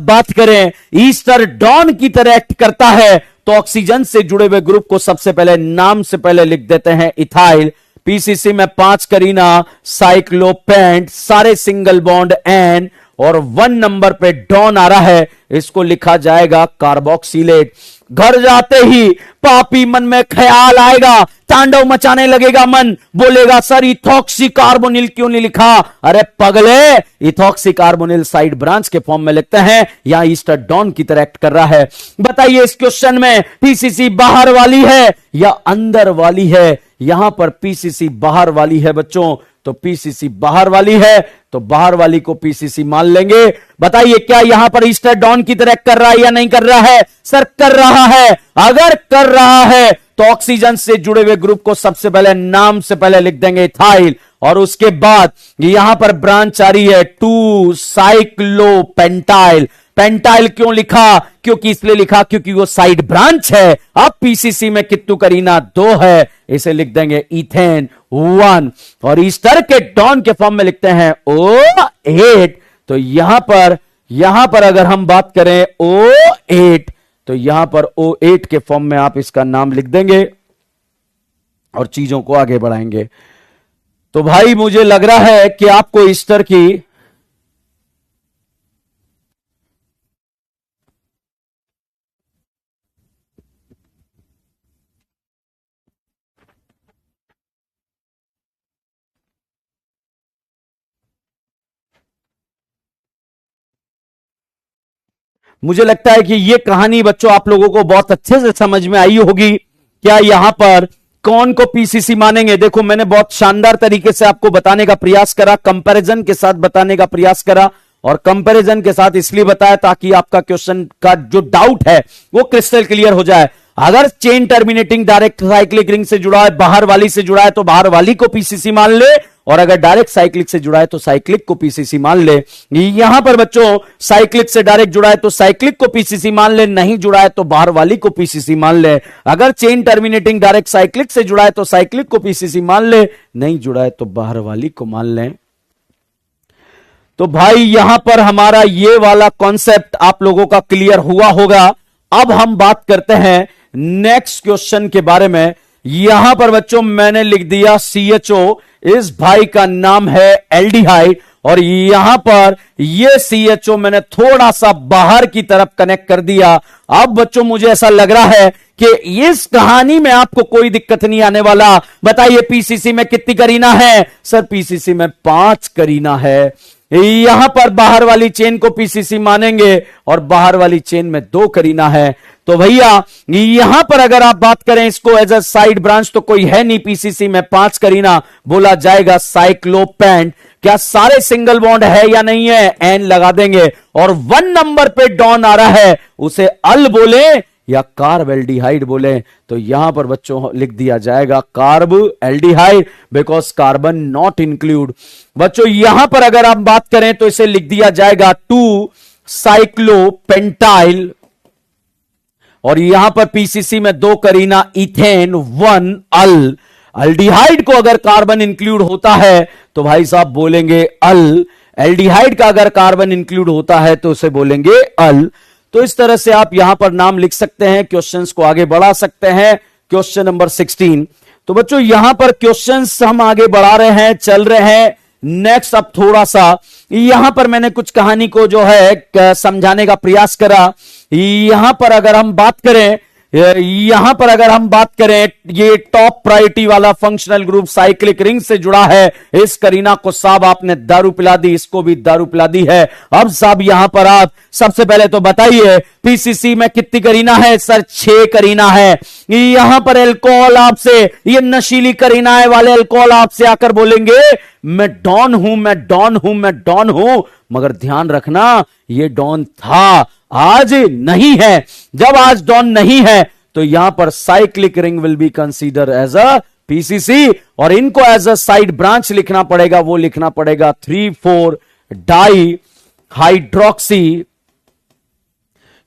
बात करें ईस्टर डॉन की तरह एक्ट करता है तो ऑक्सीजन से जुड़े हुए ग्रुप को सबसे पहले नाम से पहले लिख देते हैं इथाइल, पीसीसी में 5 करीना साइक्लोपेंट, सारे सिंगल बॉन्ड एन, और 1 नंबर पे डॉन आ रहा है, इसको लिखा जाएगा कार्बोक्सिलेट। घर जाते ही पापी मन में ख्याल आएगा, तांडव मचाने लगेगा मन, बोलेगा सर इथॉक्सी कार्बोनिल क्यों नहीं लिखा? अरे पगले, इथॉक्सी कार्बोनिल साइड ब्रांच के फॉर्म में लिखते हैं, यहां ईस्टर डॉन की तरह एक्ट कर रहा है। बताइए इस क्वेश्चन में पीसीसी बाहर वाली है या अंदर वाली है? यहां पर पीसीसी बाहर वाली है बच्चों, तो पीसीसी बाहर वाली है, तो बाहर वाली को पीसीसी मान लेंगे। बताइए क्या यहां पर ईस्टर डॉन की तरह कर रहा है या नहीं कर रहा है? सर कर रहा है। अगर कर रहा है तो ऑक्सीजन से जुड़े हुए ग्रुप को सबसे पहले नाम से पहले लिख देंगे इथाइल, और उसके बाद यहां पर ब्रांच आ रही है 2 साइक्लोपेंटाइल। पेंटाइल क्यों लिखा? क्योंकि इसलिए लिखा क्योंकि वो साइड ब्रांच है। अब पीसीसी में कित्तू करीना 2 है, इसे लिख देंगे इथेन 1, और ईस्टर के डॉन के फॉर्म में लिखते हैं O8। तो यहां पर अगर हम बात करें O8, तो यहां पर O8 के फॉर्म में आप इसका नाम लिख देंगे और चीजों को आगे बढ़ाएंगे। तो भाई मुझे लग रहा है कि आपको ईस्टर की मुझे लगता है कि यह कहानी बच्चों आप लोगों को बहुत अच्छे से समझ में आई होगी। क्या यहां पर कौन को पीसीसी मानेंगे? देखो मैंने बहुत शानदार तरीके से आपको बताने का प्रयास करा, कंपैरिजन के साथ बताने का प्रयास करा, और कंपैरिजन के साथ इसलिए बताया ताकि आपका क्वेश्चन का जो डाउट है वो क्रिस्टल क्लियर हो जाए। अगर chain terminating direct cyclic ring से जुड़ा है, बाहर वाली से जुड़ा है, तो बाहर वाली को पीसीसी मान ले, और अगर डायरेक्ट साइक्लिक से जुड़ा है तो साइक्लिक को पीसीसी मान ले। यहां पर बच्चों साइक्लिक से डायरेक्ट जुड़ा है तो साइक्लिक को पीसीसी मान ले, नहीं जुड़ा है तो बाहर वाली को पीसीसी मान ले। अगर चेन टर्मिनेटिंग डायरेक्ट साइक्लिक से जुड़ा है तो साइक्लिक को पीसीसी मान ले, नहीं जुड़ा है तो बाहर वाली को मान ले। तो भाई यहां पर हमारा ये वाला कॉन्सेप्ट आप लोगों का क्लियर हुआ होगा। अब हम बात करते हैं नेक्स्ट क्वेश्चन के बारे में। यहां पर बच्चों मैंने लिख दिया CHO, इस भाई का नाम है एल्डिहाइड, और यहां पर ये CHO मैंने थोड़ा सा बाहर की तरफ कनेक्ट कर दिया। अब बच्चों मुझे ऐसा लग रहा है कि इस कहानी में आपको कोई दिक्कत नहीं आने वाला। बताइए पीसीसी में कितनी करीना है? सर पीसीसी में 5 करीना है। यहां पर बाहर वाली चेन को पीसीसी मानेंगे और बाहर वाली चेन में 2 करीना है। तो भैया यहां पर अगर आप बात करें इसको एज अ साइड ब्रांच तो कोई है नहीं, पीसीसी में 5 करीना, बोला जाएगा साइक्लोपेंट। क्या सारे सिंगल बॉन्ड है या नहीं है? एन लगा देंगे, और 1 नंबर पे डॉन आ रहा है, उसे अल बोले या कार्ब एल्डिहाइड बोले? तो यहां पर बच्चों लिख दिया जाएगा carb aldehyde, because carbon not include. बच्चों यहां पर अगर आप बात करें तो इसे लिख दिया जाएगा 2 साइक्लोपेंटाइल, और यहां पर पीसीसी में 2 करीना इथेन 1 अल। अल्डिहाइड को अगर कार्बन इंक्लूड होता है तो भाई साहब बोलेंगे अल, एल्डिहाइड का अगर कार्बन इंक्लूड होता है तो उसे बोलेंगे अल। तो इस तरह से आप यहां पर नाम लिख सकते हैं, क्वेश्चंस को आगे बढ़ा सकते हैं। Question number 16। तो बच्चों यहां पर क्वेश्चंस हम आगे बढ़ा रहे हैं, चल रहे हैं। नेक्स्ट अब थोड़ा सा यहां पर मैंने कुछ कहानी को जो है समझाने का प्रयास करा। यहां पर अगर हम बात करें ये टॉप प्रायोरिटी वाला फंक्शनल ग्रुप साइक्लिक रिंग से जुड़ा है। इस करीना को साहब आपने दारू पिला दी, इसको भी दारू पिला दी है। अब साहब यहां पर आप सबसे पहले तो बताइए पीसीसी में कितनी करीना है? सर 6 करीना है। यहां पर अल्कोहल आपसे, ये नशीली करीनाएं वाले अल्कोहल आपसे आकर बोलेंगे मैं डॉन हूं, मैं डॉन हूं, मैं डॉन हूं, मगर ध्यान रखना ये डॉन था, आज नहीं है। जब आज डॉन नहीं है तो यहां पर cyclic ring will be consider as a PCC, और इनको एज अ साइड ब्रांच लिखना पड़ेगा। वो लिखना पड़ेगा 3,4 डाई हाइड्रोक्सी,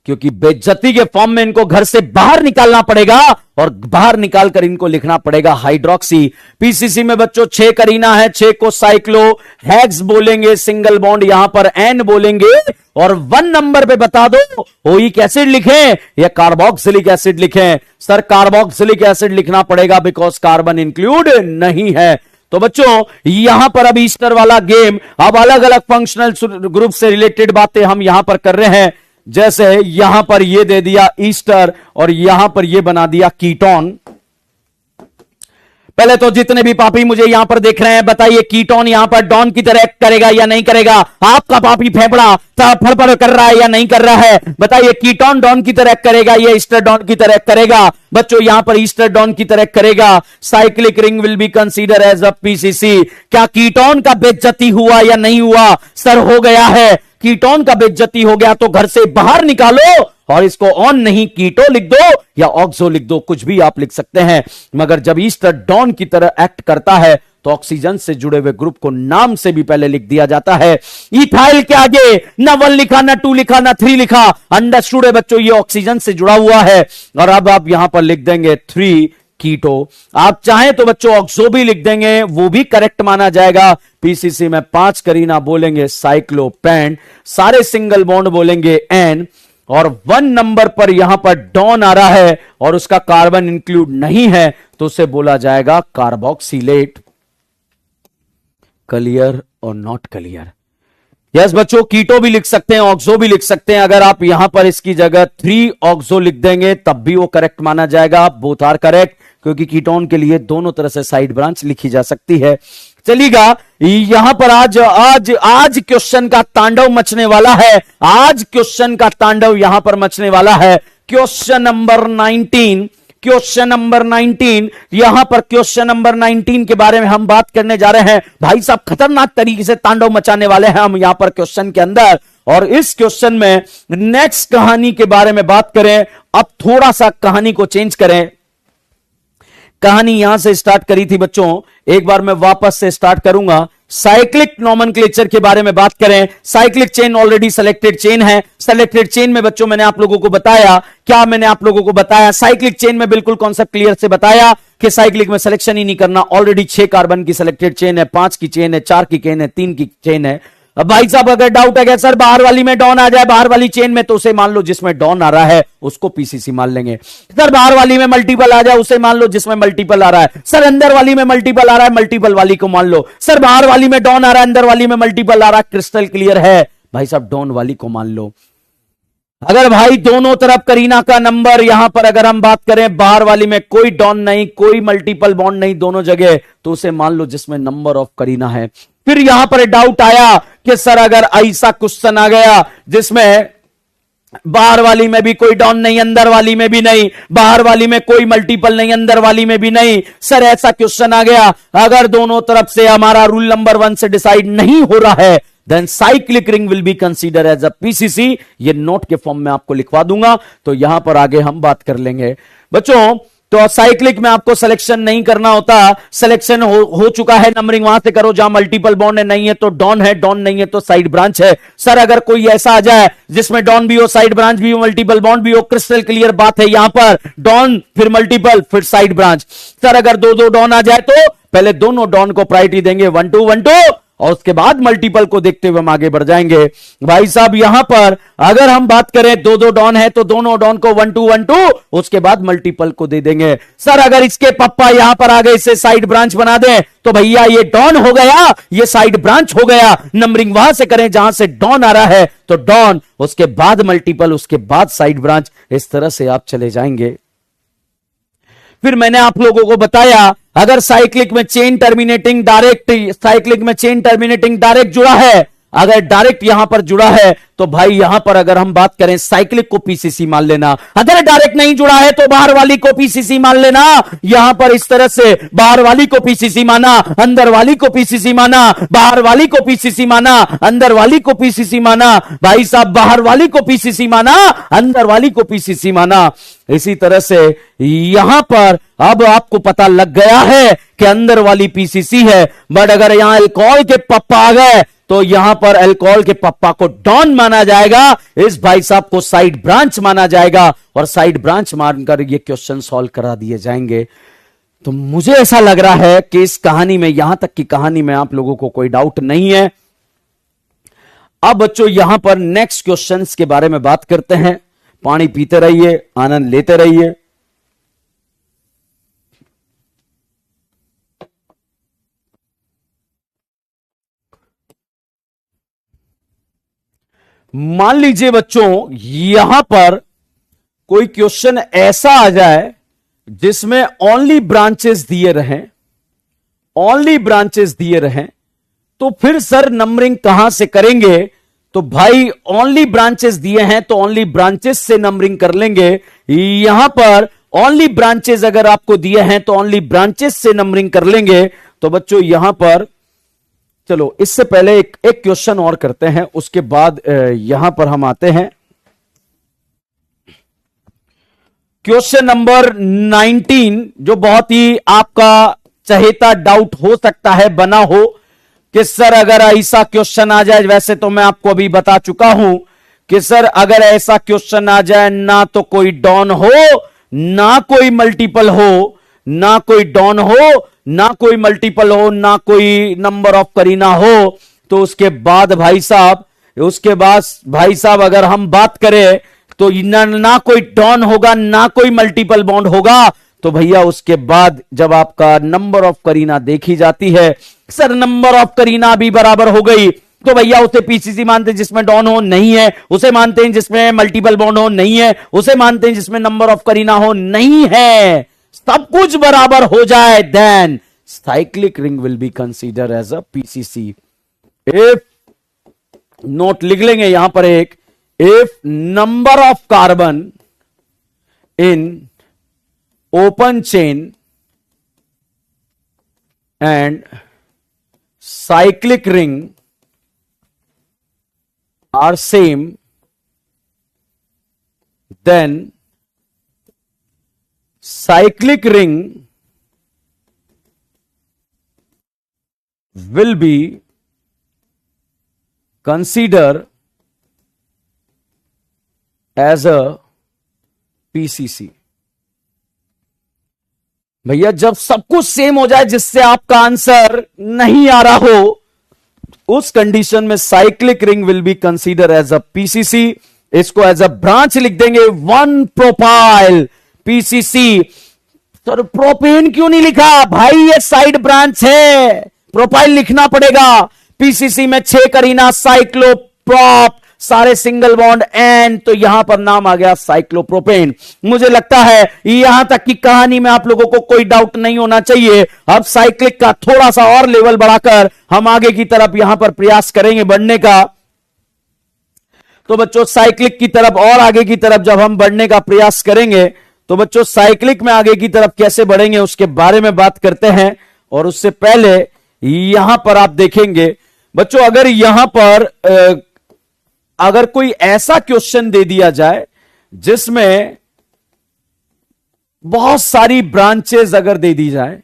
क्योंकि बेइज्जती के फॉर्म में इनको घर से बाहर निकालना पड़ेगा और बाहर निकालकर इनको लिखना पड़ेगा हाइड्रोक्सी। पीसीसी में बच्चों 6 करीना है, 6 को साइक्लो हेक्स बोलेंगे, सिंगल बॉन्ड यहां पर एन बोलेंगे और 1 नंबर पे बता दो ओइक एसिड लिखें या कार्बोक्सिलिक एसिड लिखें। सर कार्बोक्सिलिक एसिड लिखना पड़ेगा बिकॉज कार्बन इंक्लूड नहीं है। तो बच्चों यहां पर अब ईस्टर वाला गेम, अब अलग अलग फंक्शनल ग्रुप से रिलेटेड बातें हम यहां पर कर रहे हैं। जैसे यहां पर ये दे दिया ईस्टर और यहां पर ये बना दिया कीटोन। पहले तो जितने भी पापी मुझे यहां पर देख रहे हैं बताइए कीटोन यहां पर डॉन की तरह एक्ट करेगा या नहीं करेगा? आपका पापी फेफड़ा फड़फड़ कर रहा है या नहीं कर रहा है? बताइए कीटोन डॉन की तरह करेगा या ईस्टर डॉन की तरह करेगा? बच्चों यहां पर ईस्टर डॉन की तरह करेगा। Cyclic ring will be consider as a PCC. क्या कीटोन का बेइज्जती हुआ या नहीं हुआ? सर हो गया है। कीटोन का बेइज्जती हो गया तो घर से बाहर निकालो और इसको ऑन नहीं कीटो लिख दो या ऑक्सो लिख दो, कुछ भी आप लिख सकते हैं। मगर जब ईस्टर डॉन की तरह एक्ट करता है तो ऑक्सीजन से जुड़े हुए ग्रुप को नाम से भी पहले लिख दिया जाता है। इथाइल के आगे ना 1 लिखा, ना 2 लिखा, ना 3 लिखा। अंडरस्टूड है बच्चों, ये ऑक्सीजन से जुड़ा हुआ है। और अब आप यहां पर लिख देंगे 3 कीटो। आप चाहें तो बच्चों ऑक्सो भी लिख देंगे, वो भी करेक्ट माना जाएगा। पीसीसी में 5 करीना बोलेंगे साइक्लोपेंट, सारे सिंगल बॉन्ड बोलेंगे एन और 1 नंबर पर यहां पर डॉन आ रहा है और उसका कार्बन इंक्लूड नहीं है तो उसे बोला जाएगा कार्बोक्सिलेट। क्लियर और नॉट क्लियर? यस बच्चों, कीटो भी लिख सकते हैं, ऑक्सो भी लिख सकते हैं। अगर आप यहां पर इसकी जगह 3 ऑक्सो लिख देंगे तब भी वो करेक्ट माना जाएगा। बोथ आर करेक्ट, क्योंकि कीटोन के लिए दोनों तरह से साइड ब्रांच लिखी जा सकती है। चलिएगा यहां पर आज क्वेश्चन का तांडव मचने वाला है। आज क्वेश्चन का तांडव यहां पर मचने वाला है। क्वेश्चन नंबर 19, क्वेश्चन नंबर 19, यहां पर क्वेश्चन नंबर 19 के बारे में हम बात करने जा रहे हैं। भाई साहब खतरनाक तरीके से तांडव मचाने वाले हैं हम यहां पर क्वेश्चन के अंदर। और इस क्वेश्चन में नेक्स्ट कहानी के बारे में बात करें। अब थोड़ा सा कहानी को चेंज करें। कहानी यहां से स्टार्ट करी थी बच्चों, एक बार मैं वापस से स्टार्ट करूंगा। साइक्लिक नोमेनक्लेचर के बारे में बात करें। Cyclic chain already selected chain है। सेलेक्टेड चेन में बच्चों मैंने आप लोगों को बताया, क्या मैंने आप लोगों को बताया? साइक्लिक चेन में बिल्कुल कॉन्सेप्ट क्लियर से बताया कि साइक्लिक में सिलेक्शन ही नहीं करना। ऑलरेडी 6 कार्बन की सेलेक्टेड चेन है, 5 की चेन है, 4 की चेन है, 3 की चेन है। अब भाई साहब अगर डाउट है कि सर बाहर वाली में डॉन आ जाए, बाहर वाली चेन में, तो उसे मान लो जिसमें डॉन आ रहा है उसको पीसीसी मान लेंगे। सर बाहर वाली में मल्टीपल आ जाए, उसे मान लो जिसमें मल्टीपल आ रहा है। सर अंदर वाली में मल्टीपल आ रहा है, मल्टीपल वाली को मान लो। सर बाहर वाली में डॉन आ रहा है, अंदर वाली में मल्टीपल आ रहा है, क्रिस्टल क्लियर है भाई साहब, डॉन वाली को मान लो। अगर भाई दोनों तरफ करीना का नंबर, यहां पर अगर हम बात करें बाहर वाली में कोई डॉन नहीं, कोई मल्टीपल बॉन्ड नहीं दोनों जगह, तो उसे मान लो जिसमें नंबर ऑफ करीना है। फिर यहां पर डाउट आया कि सर अगर ऐसा क्वेश्चन आ गया जिसमें बाहर वाली में भी कोई डॉन नहीं, अंदर वाली में भी नहीं, बाहर वाली में कोई मल्टीपल नहीं, अंदर वाली में भी नहीं, सर ऐसा क्वेश्चन आ गया, अगर दोनों तरफ से हमारा रूल नंबर 1 से डिसाइड नहीं हो रहा है, then cyclic ring will be consider as a PCC. ये नोट के फॉर्म में आपको लिखवा दूंगा, तो यहां पर आगे हम बात कर लेंगे बच्चों। तो साइक्लिक में आपको सिलेक्शन नहीं करना होता, सिलेक्शन हो चुका है, नंबरिंग वहां से करो जहां मल्टीपल बॉन्ड है, नहीं है तो डॉन है, डॉन नहीं है तो साइड ब्रांच है। सर अगर कोई ऐसा आ जाए जिसमें डॉन भी हो, साइड ब्रांच भी हो, मल्टीपल बॉन्ड भी हो, क्रिस्टल क्लियर बात है, यहां पर डॉन फिर मल्टीपल फिर साइड ब्रांच। सर अगर 2-2 डॉन आ जाए तो पहले दोनों डॉन को प्रायोरिटी देंगे, 1-2 और उसके बाद मल्टीपल को देखते हुए हम आगे बढ़ जाएंगे। भाई साहब यहां पर अगर हम बात करें 2-2 डॉन है तो दोनों डॉन को 1-2 उसके बाद मल्टीपल को दे देंगे। सर अगर इसके पप्पा यहां पर आ गए, इसे साइड ब्रांच बना दें तो भैया ये डॉन हो गया, ये साइड ब्रांच हो गया। नंबरिंग वहां से करें जहां से डॉन आ रहा है तो डॉन, उसके बाद मल्टीपल, उसके बाद साइड ब्रांच, इस तरह से आप चले जाएंगे। फिर मैंने आप लोगों को बताया अगर साइक्लिक में चेन टर्मिनेटिंग डायरेक्ट, साइक्लिक में चेन टर्मिनेटिंग डायरेक्ट जुड़ा है, अगर डायरेक्ट यहां पर जुड़ा है तो भाई यहां पर अगर हम बात करें साइक्लिक को पीसीसी मान लेना। अगर डायरेक्ट नहीं जुड़ा है तो बाहर वाली को पीसीसी मान लेना। यहां पर इस तरह से बाहर वाली को पीसीसी माना, अंदर वाली को पीसीसी माना, बाहर वाली को पीसीसी माना, अंदर वाली को पीसीसी माना। भाई साहब बाहर वाली को पीसीसी माना, अंदर वाली को पीसीसी माना। इसी तरह से यहां पर अब आपको पता लग गया है कि अंदर वाली पीसीसी है, बट अगर यहां अल्कोहल के पप्पा आ गए तो यहां पर अल्कोहल के पप्पा को डॉन माना जाएगा, इस भाई साहब को साइड ब्रांच माना जाएगा और साइड ब्रांच मानकर ये क्वेश्चन सॉल्व करा दिए जाएंगे। तो मुझे ऐसा लग रहा है कि इस कहानी में, यहां तक की कहानी में आप लोगों को कोई डाउट नहीं है। अब बच्चों यहां पर नेक्स्ट क्वेश्चंस के बारे में बात करते हैं। पानी पीते रहिए, आनंद लेते रहिए। मान लीजिए बच्चों यहां पर कोई क्वेश्चन ऐसा आ जाए जिसमें ओनली ब्रांचेस दिए रहें, ओनली ब्रांचेस दिए रहें, तो फिर सर नंबरिंग कहां से करेंगे? तो भाई ओनली ब्रांचेस दिए हैं तो ओनली ब्रांचेस से नंबरिंग कर लेंगे। यहां पर ओनली ब्रांचेस अगर आपको दिए हैं तो ओनली ब्रांचेस से नंबरिंग कर लेंगे। तो बच्चों यहां पर चलो इससे पहले एक क्वेश्चन और करते हैं, उसके बाद यहां पर हम आते हैं क्वेश्चन नंबर 19, जो बहुत ही आपका चहेता डाउट हो सकता है बना हो कि सर अगर ऐसा क्वेश्चन आ जाए, वैसे तो मैं आपको अभी बता चुका हूं कि सर अगर ऐसा क्वेश्चन आ जाए, ना तो कोई डॉन हो ना कोई मल्टीपल हो, ना कोई डॉन हो ना कोई मल्टीपल हो, ना कोई नंबर ऑफ करीना हो, तो उसके बाद भाई साहब अगर हम बात करें तो ना कोई डॉन होगा ना कोई मल्टीपल बॉन्ड होगा। तो भैया उसके बाद जब आपका नंबर ऑफ करीना देखी जाती है, सर नंबर ऑफ करीना भी बराबर हो गई, तो भैया उसे पीसीसी मानते हैं जिसमें डॉन हो, नहीं है। उसे मानते हैं जिसमें मल्टीपल बॉन्ड हो, नहीं है। उसे मानते हैं जिसमें नंबर ऑफ करीना हो, नहीं है। सब कुछ बराबर हो जाए, then cyclic ring will be consider as a PCC. If note लिख लेंगे यहां पर एक, if number of carbon in open chain and cyclic ring are same, then cyclic ring will be considered as a PCC। भैया जब सब कुछ same हो जाए जिससे आपका आंसर नहीं आ रहा हो, उस कंडीशन में cyclic ring will be consider as a PCC. इसको एज अ ब्रांच लिख देंगे, one propyl PCC. Sir propane क्यों नहीं लिखा? भाई ये साइड ब्रांच है, प्रोपाइल लिखना पड़ेगा। पीसीसी में 6 करीना, साइक्लोप्रोप, सारे सिंगल बॉन्ड एन, तो यहां पर नाम आ गया साइक्लोप्रोपेन। मुझे लगता है यहां तक की कहानी में आप लोगों को कोई डाउट नहीं होना चाहिए। अब साइक्लिक का थोड़ा सा और लेवल बढ़ाकर हम आगे की तरफ यहां पर प्रयास करेंगे बढ़ने का। तो बच्चों साइक्लिक की तरफ और आगे की तरफ जब हम बढ़ने का प्रयास करेंगे, तो बच्चों साइक्लिक में आगे की तरफ कैसे बढ़ेंगे उसके बारे में बात करते हैं। और उससे पहले यहां पर आप देखेंगे बच्चों, अगर यहां पर अगर कोई ऐसा क्वेश्चन दे दिया जाए जिसमें बहुत सारी ब्रांचेस अगर दे दी जाए,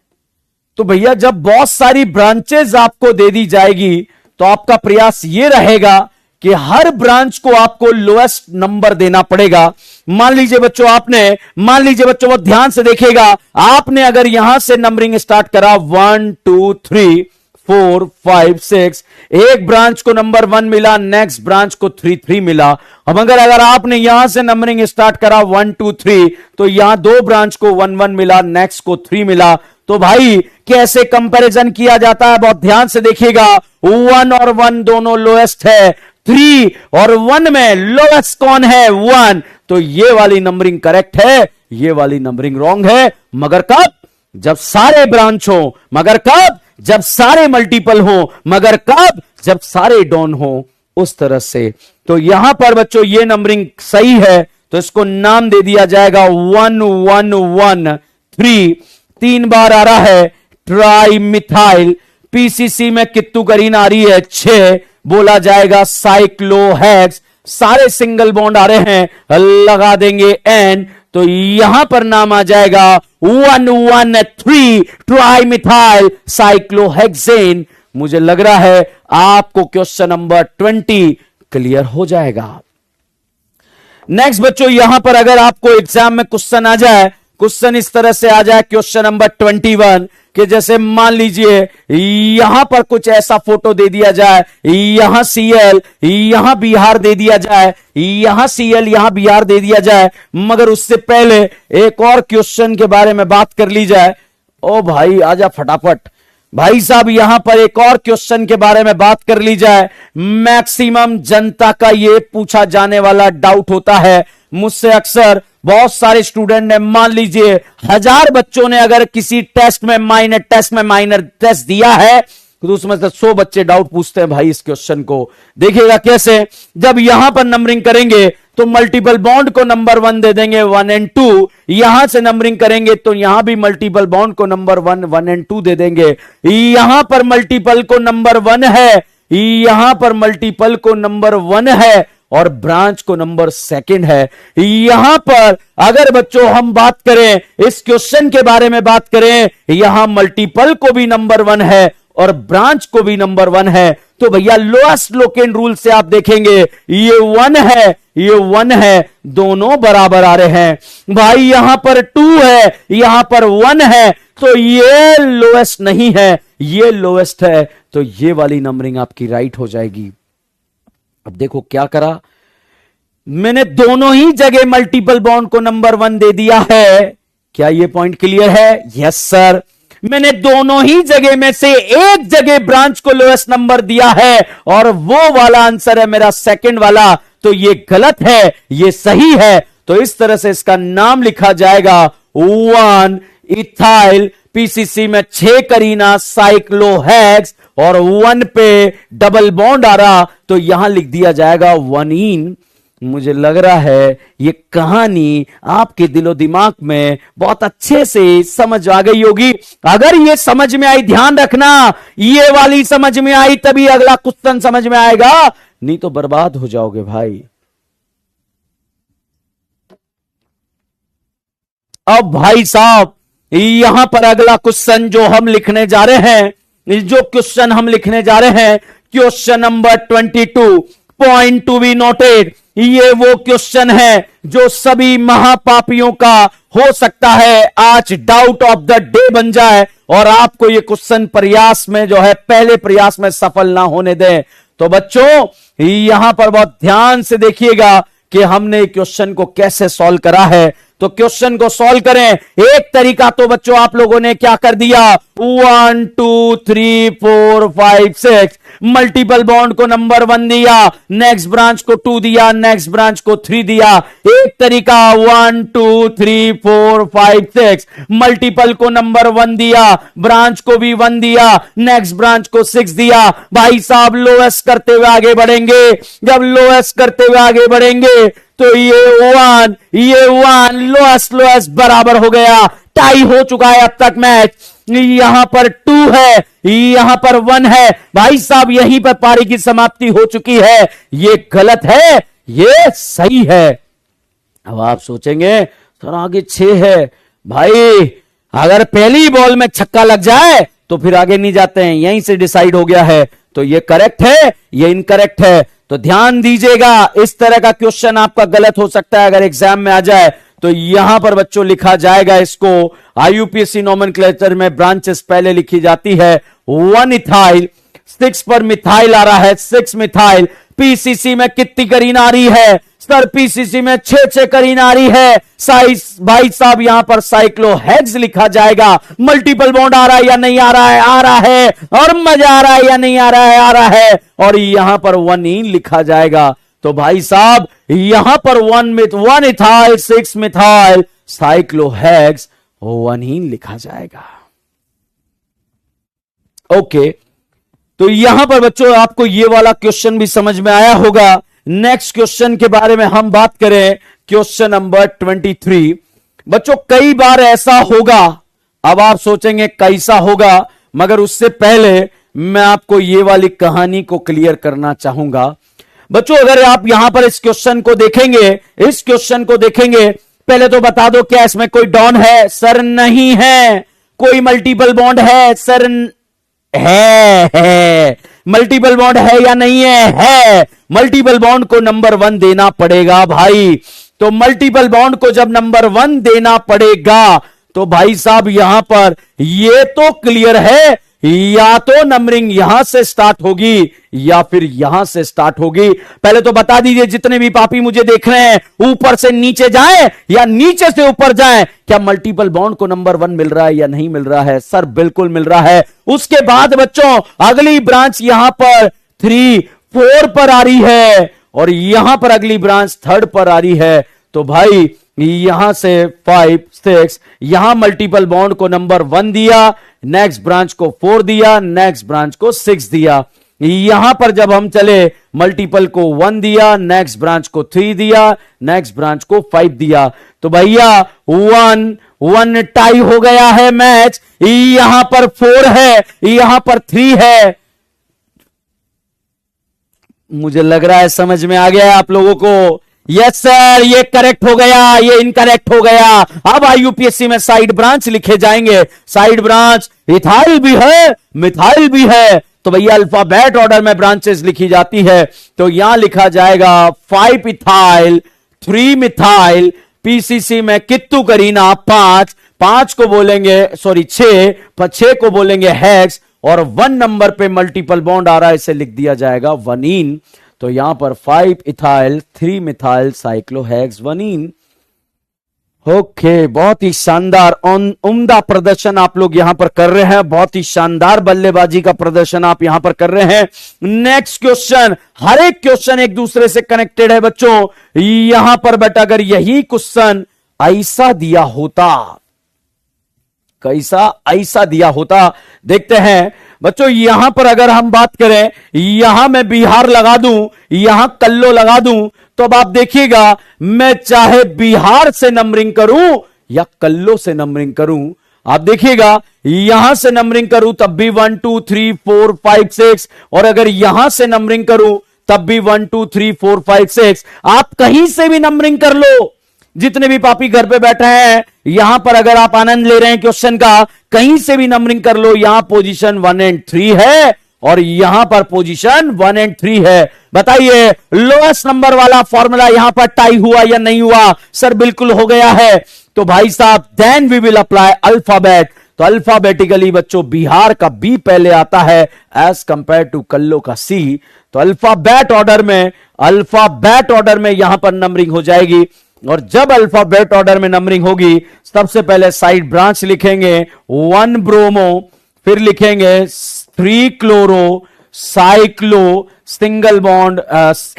तो भैया जब बहुत सारी ब्रांचेस आपको दे दी जाएगी तो आपका प्रयास यह रहेगा कि हर ब्रांच को आपको लोएस्ट नंबर देना पड़ेगा। मान लीजिए बच्चों वो ध्यान से देखिएगा, आपने अगर यहां से नंबरिंग स्टार्ट करा 1 2 3 4 5 6, एक ब्रांच को नंबर 1 मिला, नेक्स्ट ब्रांच को 3 3 मिला। अब अगर आपने यहां से नंबरिंग स्टार्ट करा 1 2 3, तो यहां 2 ब्रांच को 1 1 मिला, नेक्स्ट को 3 मिला। तो भाई कैसे कंपैरिजन किया जाता है, बहुत ध्यान से देखिएगा। 1 और 1 दोनों लोएस्ट है, 3 और 1 में लोएस्ट कौन है? 1। तो ये वाली नंबरिंग करेक्ट है, ये वाली नंबरिंग रॉन्ग है। मगर कब? जब सारे ब्रांच हो। मगर कब? जब सारे मल्टीपल हो। मगर कब? जब सारे डॉन हो। उस तरह से तो यहां पर बच्चों ये नंबरिंग सही है, तो इसको नाम दे दिया जाएगा 1 1 1 3। 3 बार आ रहा है ट्राई मिथाइल। पीसीसी में कित्तू करीन आ रही है 6, बोला जाएगा साइक्लोहेक्स। सारे सिंगल बॉन्ड आ रहे हैं, लगा देंगे एन, तो यहां पर नाम आ जाएगा 1 1 3 ट्राई मिथाइल साइक्लोहेक्सेन। मुझे लग रहा है आपको क्वेश्चन नंबर 20 क्लियर हो जाएगा। नेक्स्ट बच्चों, यहां पर अगर आपको एग्जाम में क्वेश्चन आ जाए, क्वेश्चन इस तरह से आ जाए क्वेश्चन नंबर 21 कि जैसे मान लीजिए यहां पर कुछ ऐसा फोटो दे दिया जाए, यहां सीएल यहां बिहार दे दिया जाए, यहां सीएल यहां बिहार दे दिया जाए, मगर उससे पहले एक और क्वेश्चन के बारे में बात कर ली जाए। ओ भाई आजा फटाफट भाई साहब, यहां पर एक और क्वेश्चन के बारे में बात कर ली जाए। मैक्सिमम जनता का यह पूछा जाने वाला डाउट होता है मुझसे अक्सर, बहुत सारे स्टूडेंट ने, मान लीजिए 1000 बच्चों ने अगर किसी टेस्ट में माइनर टेस्ट दिया है तो उसमें से 100 बच्चे डाउट पूछते हैं भाई इस क्वेश्चन को। देखिएगा कैसे, जब यहां पर नंबरिंग करेंगे तो मल्टीपल बॉन्ड को नंबर 1 दे देंगे 1 और 2, यहां से नंबरिंग करेंगे तो यहां भी मल्टीपल बॉन्ड को नंबर 1 और 2 दे देंगे। यहां पर मल्टीपल को नंबर 1 है, यहां पर मल्टीपल को नंबर 1 है और ब्रांच को नंबर 2 है। यहां पर अगर बच्चों हम बात करें इस क्वेश्चन के बारे में बात करें, यहां मल्टीपल को भी नंबर 1 है और ब्रांच को भी नंबर 1 है, तो भैया लोएस्ट लोकेन रूल से आप देखेंगे ये 1 है, ये 1 है, दोनों बराबर आ रहे हैं। भाई यहां पर 2 है, यहां पर 1 है, तो ये लोएस्ट नहीं है, ये लोएस्ट है, तो ये वाली नंबरिंग आपकी राइट हो जाएगी। अब देखो क्या करा मैंने, दोनों ही जगह मल्टीपल बॉन्ड को नंबर 1 दे दिया है। क्या ये पॉइंट क्लियर है? Yes sir. मैंने दोनों ही जगह में से एक जगह ब्रांच को लोएस्ट नंबर दिया है और वो वाला आंसर है मेरा सेकंड वाला, तो ये गलत है, ये सही है। तो इस तरह से इसका नाम लिखा जाएगा 1 इथाइल, पीसीसी में 6 करीना साइक्लोहेक्स और 1 पे डबल बॉन्ड आ रहा, तो यहां लिख दिया जाएगा 1इन। मुझे लग रहा है ये कहानी आपके दिलो दिमाग में बहुत अच्छे से समझ आ गई होगी। अगर ये समझ में आई, ध्यान रखना, ये वाली समझ में आई तभी अगला क्वेश्चन समझ में आएगा, नहीं तो बर्बाद हो जाओगे भाई। अब भाई साहब यहां पर अगला क्वेश्चन जो हम लिखने जा रहे हैं, जो क्वेश्चन हम लिखने जा रहे हैं, question number 22, point to be noted, ये वो क्वेश्चन है जो सभी महापापियों का हो सकता है आज डाउट ऑफ द डे बन जाए और आपको ये क्वेश्चन प्रयास में जो है पहले प्रयास में सफल ना होने दें। तो बच्चों यहां पर बहुत ध्यान से देखिएगा कि हमने क्वेश्चन को कैसे सॉल्व करा है। तो क्वेश्चन को सॉल्व करें, एक तरीका तो बच्चों आप लोगों ने क्या कर दिया, 1 2 3 4 5 6 मल्टीपल बॉन्ड को नंबर 1 दिया, नेक्स्ट ब्रांच को 2 दिया, नेक्स्ट ब्रांच को 3 दिया। एक तरीका 1 2 3 4 5 6 मल्टीपल को नंबर 1 दिया, ब्रांच को भी 1 दिया, नेक्स्ट ब्रांच को 6 दिया। भाई साहब लोएस्ट करते हुए आगे बढ़ेंगे, जब लोएस्ट करते हुए आगे बढ़ेंगे तो ये 1 लोएस्ट बराबर हो गया, टाई हो चुका है अब तक मैच। यहां पर 2 है, यहां पर 1 है, भाई साहब यहीं पर पारी की समाप्ति हो चुकी है। ये गलत है, ये सही है। अब आप सोचेंगे सर आगे 6 है, भाई अगर पहली बॉल में छक्का लग जाए तो फिर आगे नहीं जाते हैं, यहीं से डिसाइड हो गया है। तो ये करेक्ट है, ये इनकरेक्ट है। तो ध्यान दीजिएगा, इस तरह का क्वेश्चन आपका गलत हो सकता है अगर एग्जाम में आ जाए। तो यहां पर बच्चों लिखा जाएगा इसको, आईयूपीएससी नोमेनक्लेचर में ब्रांचेस पहले लिखी जाती है 1 इथाइल, 6 पर मिथाइल आ रहा है, 6 मिथाइल। पीसीसी में कितनी करीन आ रही है सर? पीसीसी में 6 करीन आ रही है। साइज भाई साहब यहां पर साइक्लोहेक्स लिखा जाएगा। मल्टीपल बॉन्ड आ रहा है या नहीं आ रहा है? आ रहा है। और मजा आ रहा है या नहीं आ रहा है? आ रहा है। और यहां पर 1इन लिखा जाएगा। तो भाई साहब यहां पर 1 इथाइल 6 मिथाइल साइक्लोहेक्स 1इन लिखा जाएगा। ओके, तो यहां पर बच्चों आपको ये वाला क्वेश्चन भी समझ में आया होगा। नेक्स्ट क्वेश्चन के बारे में हम बात करें, क्वेश्चन नंबर 23। बच्चों कई बार ऐसा होगा, अब आप सोचेंगे कैसा होगा, मगर उससे पहले मैं आपको ये वाली कहानी को क्लियर करना चाहूंगा। बच्चों अगर आप यहां पर इस क्वेश्चन को देखेंगे, इस क्वेश्चन को देखेंगे, पहले तो बता दो क्या इसमें कोई डॉन है? सर नहीं है। कोई मल्टीपल बॉन्ड है? सर है। मल्टीपल बॉन्ड है या नहीं है। मल्टीपल बॉन्ड को नंबर 1 देना पड़ेगा भाई। तो मल्टीपल बॉन्ड को जब नंबर 1 देना पड़ेगा तो भाई साहब यहां पर ये तो क्लियर है, या तो नंबरिंग यहां से स्टार्ट होगी या फिर यहां से स्टार्ट होगी। पहले तो बता दीजिए जितने भी पापी मुझे देख रहे हैं, ऊपर से नीचे जाए या नीचे से ऊपर जाए, क्या मल्टीपल बॉन्ड को नंबर 1 मिल रहा है या नहीं मिल रहा है? सर बिल्कुल मिल रहा है। उसके बाद बच्चों अगली ब्रांच यहां पर 3 4 पर आ रही है और यहां पर अगली ब्रांच 3rd पर आ रही है। तो भाई यहां से 5 6, यहां मल्टीपल बॉन्ड को नंबर 1 दिया, नेक्स्ट ब्रांच को 4 दिया, नेक्स्ट ब्रांच को 6 दिया। यहां पर जब हम चले मल्टीपल को 1 दिया, नेक्स्ट ब्रांच को 3 दिया, नेक्स्ट ब्रांच को 5 दिया। तो भैया 1-1 टाई हो गया है मैच। यहां पर 4 है, यहां पर 3 है। मुझे लग रहा है समझ में आ गया है आप लोगों को। यस सर, ये करेक्ट हो गया, ये इनकरेक्ट हो गया। अब यूपीएससी में साइड ब्रांच लिखे जाएंगे। साइड ब्रांच इथाइल भी है, मिथाइल भी है। तो भैया अल्फाबेट ऑर्डर में ब्रांचेस लिखी जाती है। तो यहां लिखा जाएगा 5 इथाइल 3 मिथाइल, पीसीसी में कित्तू करीना 5 को बोलेंगे, सॉरी 6 को बोलेंगे हेक्स, और 1 नंबर पे मल्टीपल बॉन्ड आ रहा है, इसे लिख दिया जाएगा वनीन। तो यहां पर 5 इथाइल 3 मिथाइल साइक्लोहेक्स वनीन। ओके, बहुत ही शानदार उम्दा प्रदर्शन आप लोग यहां पर कर रहे हैं। बहुत ही शानदार बल्लेबाजी का प्रदर्शन आप यहां पर कर रहे हैं। नेक्स्ट क्वेश्चन, हर एक क्वेश्चन एक दूसरे से कनेक्टेड है बच्चों। यहां पर बेटा अगर यही क्वेश्चन ऐसा दिया होता, कैसा ऐसा दिया होता, देखते हैं बच्चों। यहां पर अगर हम बात करें, यहां मैं बिहार लगा दूं, यहां कल्लो लगा दूं, तो अब आप देखिएगा मैं चाहे बिहार से नंबरिंग करूं या कल्लो से नंबरिंग करूं, आप देखिएगा यहां से नंबरिंग करूं तब भी 1 2 3 4 5 6, और अगर यहां से नंबरिंग करूं तब भी 1 2 3 4 5 6। आप कहीं से भी नंबरिंग कर लो। जितने भी पापी घर पे बैठे हैं, यहां पर अगर आप आनंद ले रहे हैं क्वेश्चन का, कहीं से भी नंबरिंग कर लो। यहां पोजीशन 1 और 3 है और यहां पर पोजीशन 1 और 3 है। बताइए लोएस्ट नंबर वाला फॉर्मूला यहां पर टाई हुआ या नहीं हुआ? सर बिल्कुल हो गया है। तो भाई साहब then we will apply alphabet. तो अल्फाबेटिकली बच्चों बिहार का बी पहले आता है एज कंपेयर टू कल्लो का सी। तो अल्फाबेट ऑर्डर में यहां पर नंबरिंग हो जाएगी। और जब अल्फाबेट ऑर्डर में नंबरिंग होगी, सबसे पहले साइड ब्रांच लिखेंगे 1 ब्रोमो, फिर लिखेंगे 3 chloro, cyclo, single bond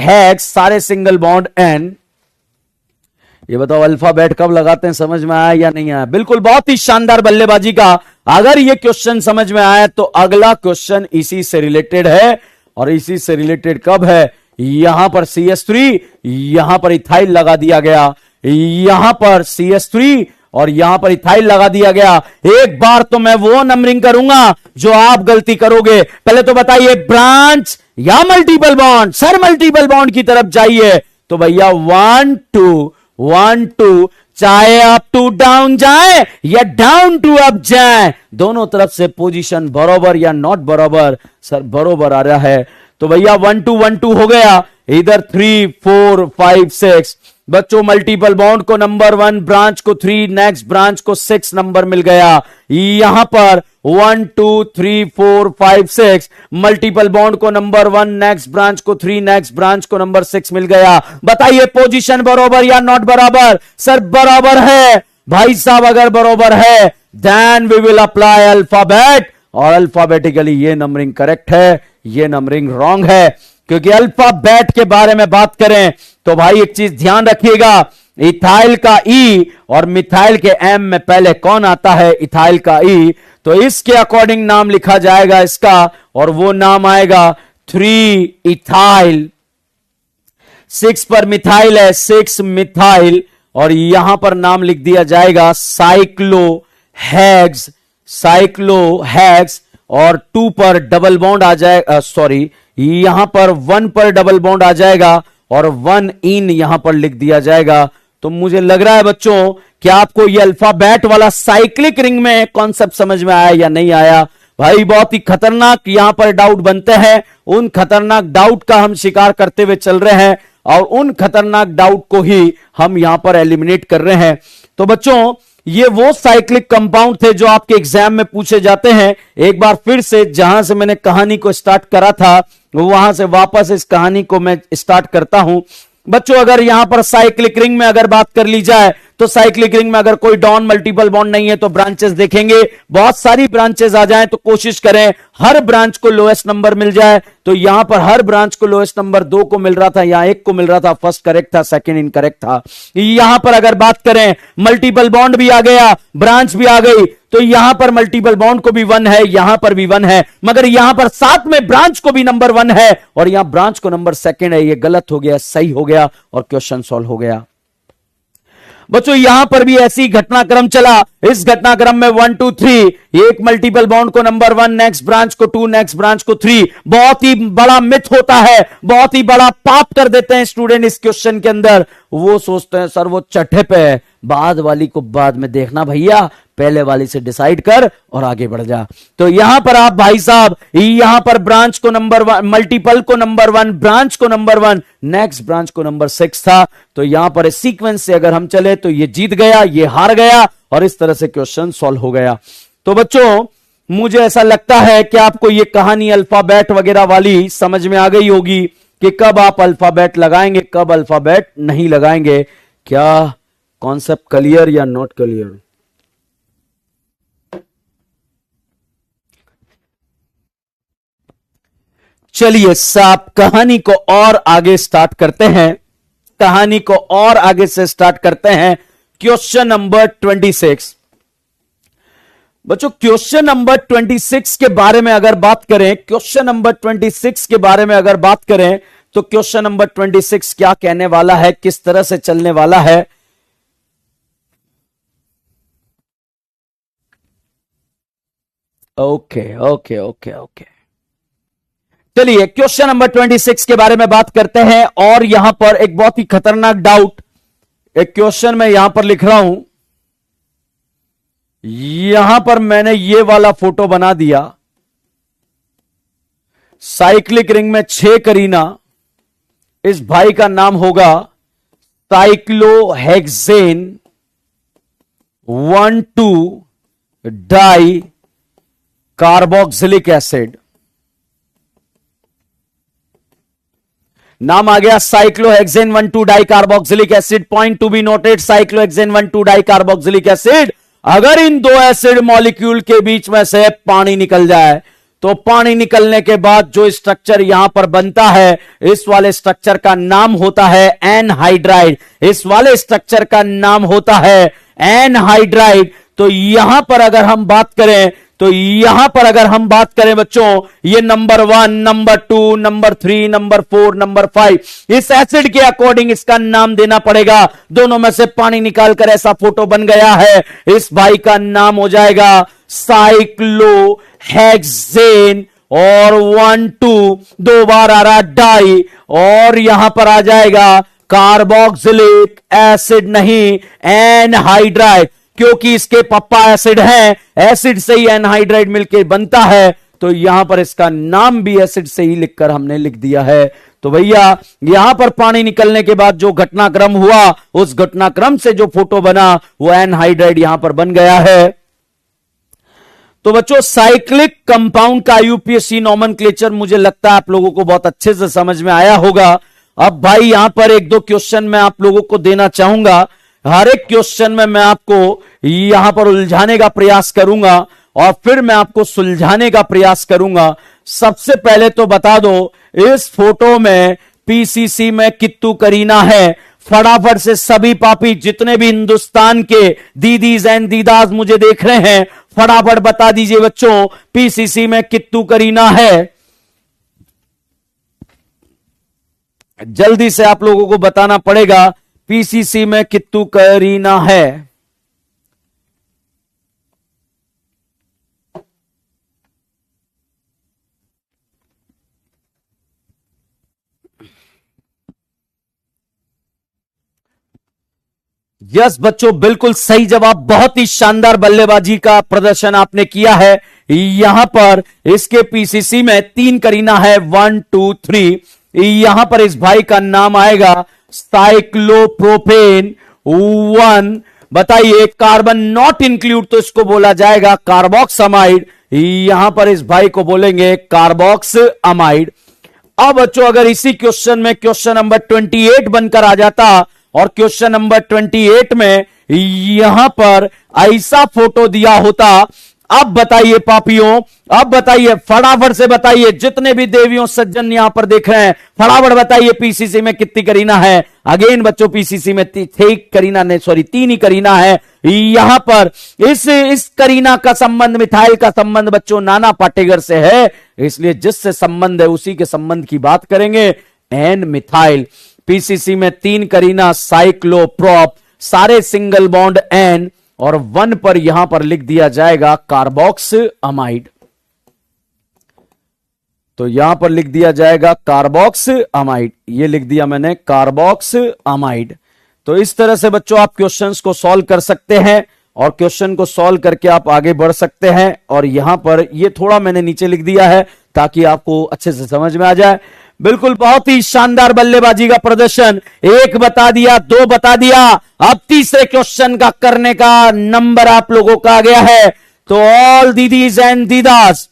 hex, सारे सिंगल बॉन्ड एन। ये बताओ अल्फाबेट कब लगाते हैं, समझ में आया या नहीं आया? बिल्कुल, बहुत ही शानदार बल्लेबाजी का। अगर ये क्वेश्चन समझ में आया तो अगला क्वेश्चन इसी से रिलेटेड है, और इसी से रिलेटेड कब है? यहां पर CH3, यहां पर इथाइल लगा दिया गया, यहां पर CH3 और यहां पर इथाइल लगा दिया गया। एक बार तो मैं वो नंबरिंग करूंगा जो आप गलती करोगे। पहले तो बताइए ब्रांच या multiple bond? Sir multiple bond की तरफ जाइए। तो भैया 1 2, चाहे अप टू डाउन जाए या डाउन टू अप जाए, दोनों तरफ से पोजीशन बराबर या नॉट बराबर? सर बराबर आ रहा है। तो भैया 1 2 हो गया, इधर 3 4 5 6। बच्चों मल्टीपल बॉन्ड को नंबर 1, ब्रांच को 3, नेक्स्ट ब्रांच को 6 नंबर मिल गया। यहां पर 1 2 3 4 5 6, मल्टीपल बॉन्ड को नंबर 1, नेक्स्ट ब्रांच को 3, नेक्स्ट ब्रांच को नंबर 6 मिल गया। बताइए पोजीशन बराबर या नॉट बराबर? सर बराबर है भाई साहब। अगर बराबर है then we will apply alphabet, और अल्फाबेटिकली ये नंबरिंग करेक्ट है, ये नंबरिंग रॉन्ग है। क्योंकि अल्फाबेट के बारे में बात करें तो भाई एक चीज ध्यान रखिएगा, इथाइल का ई और मिथाइल के एम में पहले कौन आता है? इथाइल का ई। तो इसके अकॉर्डिंग नाम लिखा जाएगा इसका, और वो नाम आएगा 3 इथाइल। 6 पर मिथाइल है, 6 मिथाइल, और यहां पर नाम लिख दिया जाएगा साइक्लोहेक्स, साइक्लोहेक्स। और 2 पर डबल बॉन्ड आ जाएगा, सॉरी यहां पर 1 पर डबल बॉन्ड आ जाएगा और 1 इन यहां पर लिख दिया जाएगा। तो मुझे लग रहा है बच्चों कि आपको यह अल्फाबेट वाला साइक्लिक रिंग में कॉन्सेप्ट समझ में आया या नहीं आया? भाई बहुत ही खतरनाक यहां पर डाउट बनते हैं। उन खतरनाक डाउट का हम शिकार करते हुए चल रहे हैं और उन खतरनाक डाउट को ही हम यहां पर एलिमिनेट कर रहे हैं। तो बच्चों ये वो साइक्लिक कंपाउंड थे जो आपके एग्जाम में पूछे जाते हैं। एक बार फिर से जहां से मैंने कहानी को स्टार्ट करा था वहां से वापस इस कहानी को मैं स्टार्ट करता हूं। बच्चों अगर यहां पर साइक्लिक रिंग में अगर बात कर ली जाए तो साइक्लिक रिंग में अगर कोई डॉन मल्टीपल बॉन्ड नहीं है तो ब्रांचेस देखेंगे, बहुत सारी ब्रांचेस आ जाएं तो कोशिश करें हर ब्रांच को लोएस्ट नंबर मिल जाए। तो यहां पर हर ब्रांच को लोएस्ट नंबर 2 को मिल रहा था, यहां 1 को मिल रहा था। फर्स्ट करेक्ट था, सेकंड इनकरेक्ट था। यहां पर अगर बात करें मल्टीपल बॉन्ड भी आ गया, ब्रांच भी आ गई, तो यहां पर मल्टीपल बॉन्ड को भी 1 है, यहां पर भी 1 है, मगर यहां पर साथ में ब्रांच को भी नंबर 1 है और यहां ब्रांच को नंबर 2 है। यह गलत हो गया, सही हो गया और क्वेश्चन सॉल्व हो गया। बच्चों यहां पर भी ऐसी घटनाक्रम चला। इस घटनाक्रम में 1 2 3, एक मल्टीपल बॉन्ड को नंबर 1, नेक्स्ट ब्रांच को 2, नेक्स्ट ब्रांच को 3। बहुत ही बड़ा मिथ होता है, बहुत ही बड़ा पाप कर देते हैं स्टूडेंट इस क्वेश्चन के अंदर। वो सोचते हैं सर वो चट्टे पे है, बाद वाली को बाद में देखना भैया, पहले वाली से डिसाइड कर और आगे बढ़ जा। तो यहां पर आप भाई साहब यहां पर ब्रांच को नंबर 1, मल्टीपल को नंबर 1, ब्रांच को नंबर 1, नेक्स्ट ब्रांच को नंबर 6 था। तो यहां पर इस सीक्वेंस से अगर हम चले तो ये जीत गया, ये हार गया और इस तरह से क्वेश्चन सॉल्व हो गया। तो बच्चों मुझे ऐसा लगता है कि आपको ये कहानी अल्फाबेट वगैरह वाली समझ में आ गई होगी कि कब आप अल्फाबेट लगाएंगे, कब अल्फाबेट नहीं लगाएंगे। क्या कॉन्सेप्ट क्लियर या नॉट क्लियर? चलिए साहब कहानी को और आगे स्टार्ट करते हैं, कहानी को और आगे से स्टार्ट करते हैं। Question number 26। बच्चों क्वेश्चन नंबर 26 के बारे में अगर बात करें, क्वेश्चन नंबर 26 के बारे में अगर बात करें तो क्वेश्चन नंबर 26 क्या कहने वाला है, किस तरह से चलने वाला है। ओके ओके ओके ओके, चलिए क्वेश्चन नंबर 26 के बारे में बात करते हैं। और यहां पर एक बहुत ही खतरनाक डाउट, एक क्वेश्चन मैं यहां पर लिख रहा हूं, यहां पर मैंने ये वाला फोटो बना दिया। साइक्लिक रिंग में 6 करीना, इस भाई का नाम होगा साइक्लोहेक्सेन 1,2 डाई कार्बोक्सिलिक एसिड। नाम आ गया cyclohexane 1,2 di carboxylic acid. Point to be noted, cyclohexane 1,2 di carboxylic acid, अगर इन दो एसिड मॉलिक्यूल के बीच में से पानी निकल जाए तो पानी निकलने के बाद जो स्ट्रक्चर यहां पर बनता है, इस वाले स्ट्रक्चर का नाम होता है एनहाइड्राइड। इस वाले स्ट्रक्चर का नाम होता है एनहाइड्राइड। तो यहां पर अगर हम बात करें तो यहां पर अगर हम बात करें बच्चों, ये number 1, number 2, number 3, number 4, number 5, इस एसिड के अकॉर्डिंग इसका नाम देना पड़ेगा। दोनों में से पानी निकालकर ऐसा फोटो बन गया है, इस भाई का नाम हो जाएगा साइक्लोहेक्सेन और 1,2 दो बार आ रहा डाई और यहां पर आ जाएगा कार्बोक्सिलिक एसिड, नहीं एनहाइड्राइड, क्योंकि इसके पप्पा एसिड हैं, एसिड से ही एनहाइड्राइड मिलकर बनता है। तो यहां पर इसका नाम भी एसिड से ही लिखकर हमने लिख दिया है। तो भैया यहां पर पानी निकलने के बाद जो घटनाक्रम हुआ, उस घटनाक्रम से जो फोटो बना वो एनहाइड्राइड यहां पर बन गया है। तो बच्चों साइक्लिक कंपाउंड का यूपीएससी नॉमेनक्लेचर मुझे लगता है आप लोगों को बहुत अच्छे से समझ में आया होगा। अब भाई यहां पर एक दो क्वेश्चन मैं आप लोगों को देना चाहूंगा। हर एक क्वेश्चन में मैं आपको यहां पर उलझाने का प्रयास करूंगा और फिर मैं आपको सुलझाने का प्रयास करूंगा। सबसे पहले तो बता दो, इस फोटो में पीसीसी में कित्तू करीना है। फटाफट से सभी पापी जितने भी हिंदुस्तान के दीदीज एंड दीदाज मुझे देख रहे हैं, फटाफट बता दीजिए बच्चों पीसीसी में कित्तू करीना है। जल्दी से आप लोगों को बताना पड़ेगा पीसीसी में कित्तू करीना है। यस बच्चों बिल्कुल सही जवाब, बहुत ही शानदार बल्लेबाजी का प्रदर्शन आपने किया है। यहां पर इसके पीसीसी में 3 करीना है, 1 2 3। यहां पर इस भाई का नाम आएगा साइक्लोप्रोपेन 1। बताइए कार्बन नॉट इंक्लूड तो इसको बोला जाएगा कार्बोक्सामाइड। यहां पर इस भाई को बोलेंगे कार्बोक्स अमाइड। अब बच्चों अगर इसी क्वेश्चन में क्वेश्चन नंबर 28 बनकर आ जाता और क्वेश्चन नंबर 28 में यहां पर ऐसा फोटो दिया होता, अब बताइए पापियों, अब बताइए फटाफट से बताइए, जितने भी देवियों सज्जन यहां पर देख रहे हैं फटाफट बताइए पीसीसी में कितनी करीना है। अगेन बच्चों पीसीसी में 3 करीना नहीं, सॉरी 3 ही करीना है। यहां पर इस करीना का संबंध, मिथाइल का संबंध बच्चों नाना पाटेकर से है, इसलिए जिससे संबंध है उसी के संबंध की बात करेंगे, एन मिथाइल। पीसीसी में 3 करीना साइक्लोप्रोप, सारे सिंगल बॉन्ड एन, और 1 पर यहां पर लिख दिया जाएगा कार्बोक्स अमाइड। तो यहां पर लिख दिया जाएगा कार्बोक्स अमाइड, ये लिख दिया मैंने कार्बोक्स अमाइड। तो इस तरह से बच्चों आप क्वेश्चंस को सॉल्व कर सकते हैं और क्वेश्चन को सॉल्व करके आप आगे बढ़ सकते हैं। और यहां पर ये थोड़ा मैंने नीचे लिख दिया है ताकि आपको अच्छे से समझ में आ जाए। बिल्कुल बहुत ही शानदार बल्लेबाजी का प्रदर्शन, 1 बता दिया, 2 बता दिया। अब तीसरे क्वेश्चन का करने का नंबर आप लोगों का आ गया है। तो ऑल दीदीज एंड दीदास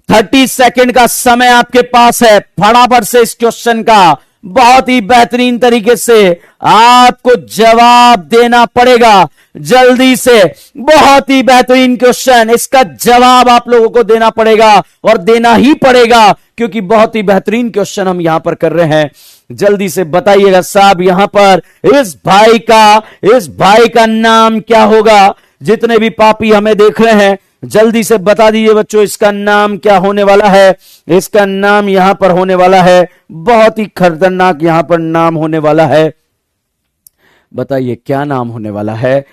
30 सेकंड का समय आपके पास है, फटाफट से इस क्वेश्चन का बहुत ही बेहतरीन तरीके से आपको जवाब देना पड़ेगा, जल्दी से। बहुत ही बेहतरीन क्वेश्चन, इसका जवाब आप लोगों को देना पड़ेगा और देना ही पड़ेगा क्योंकि बहुत ही बेहतरीन क्वेश्चन हम यहां पर कर रहे हैं। जल्दी से बताइएगा साहब, यहां पर इस भाई का नाम क्या होगा? जितने भी पापी हमें देख रहे हैं जल्दी से बता दीजिए बच्चों, इसका नाम क्या होने वाला है? इसका नाम यहां पर होने वाला है, बहुत ही खतरनाक यहां पर नाम होने वाला है। बताइए क्या नाम होने वाला है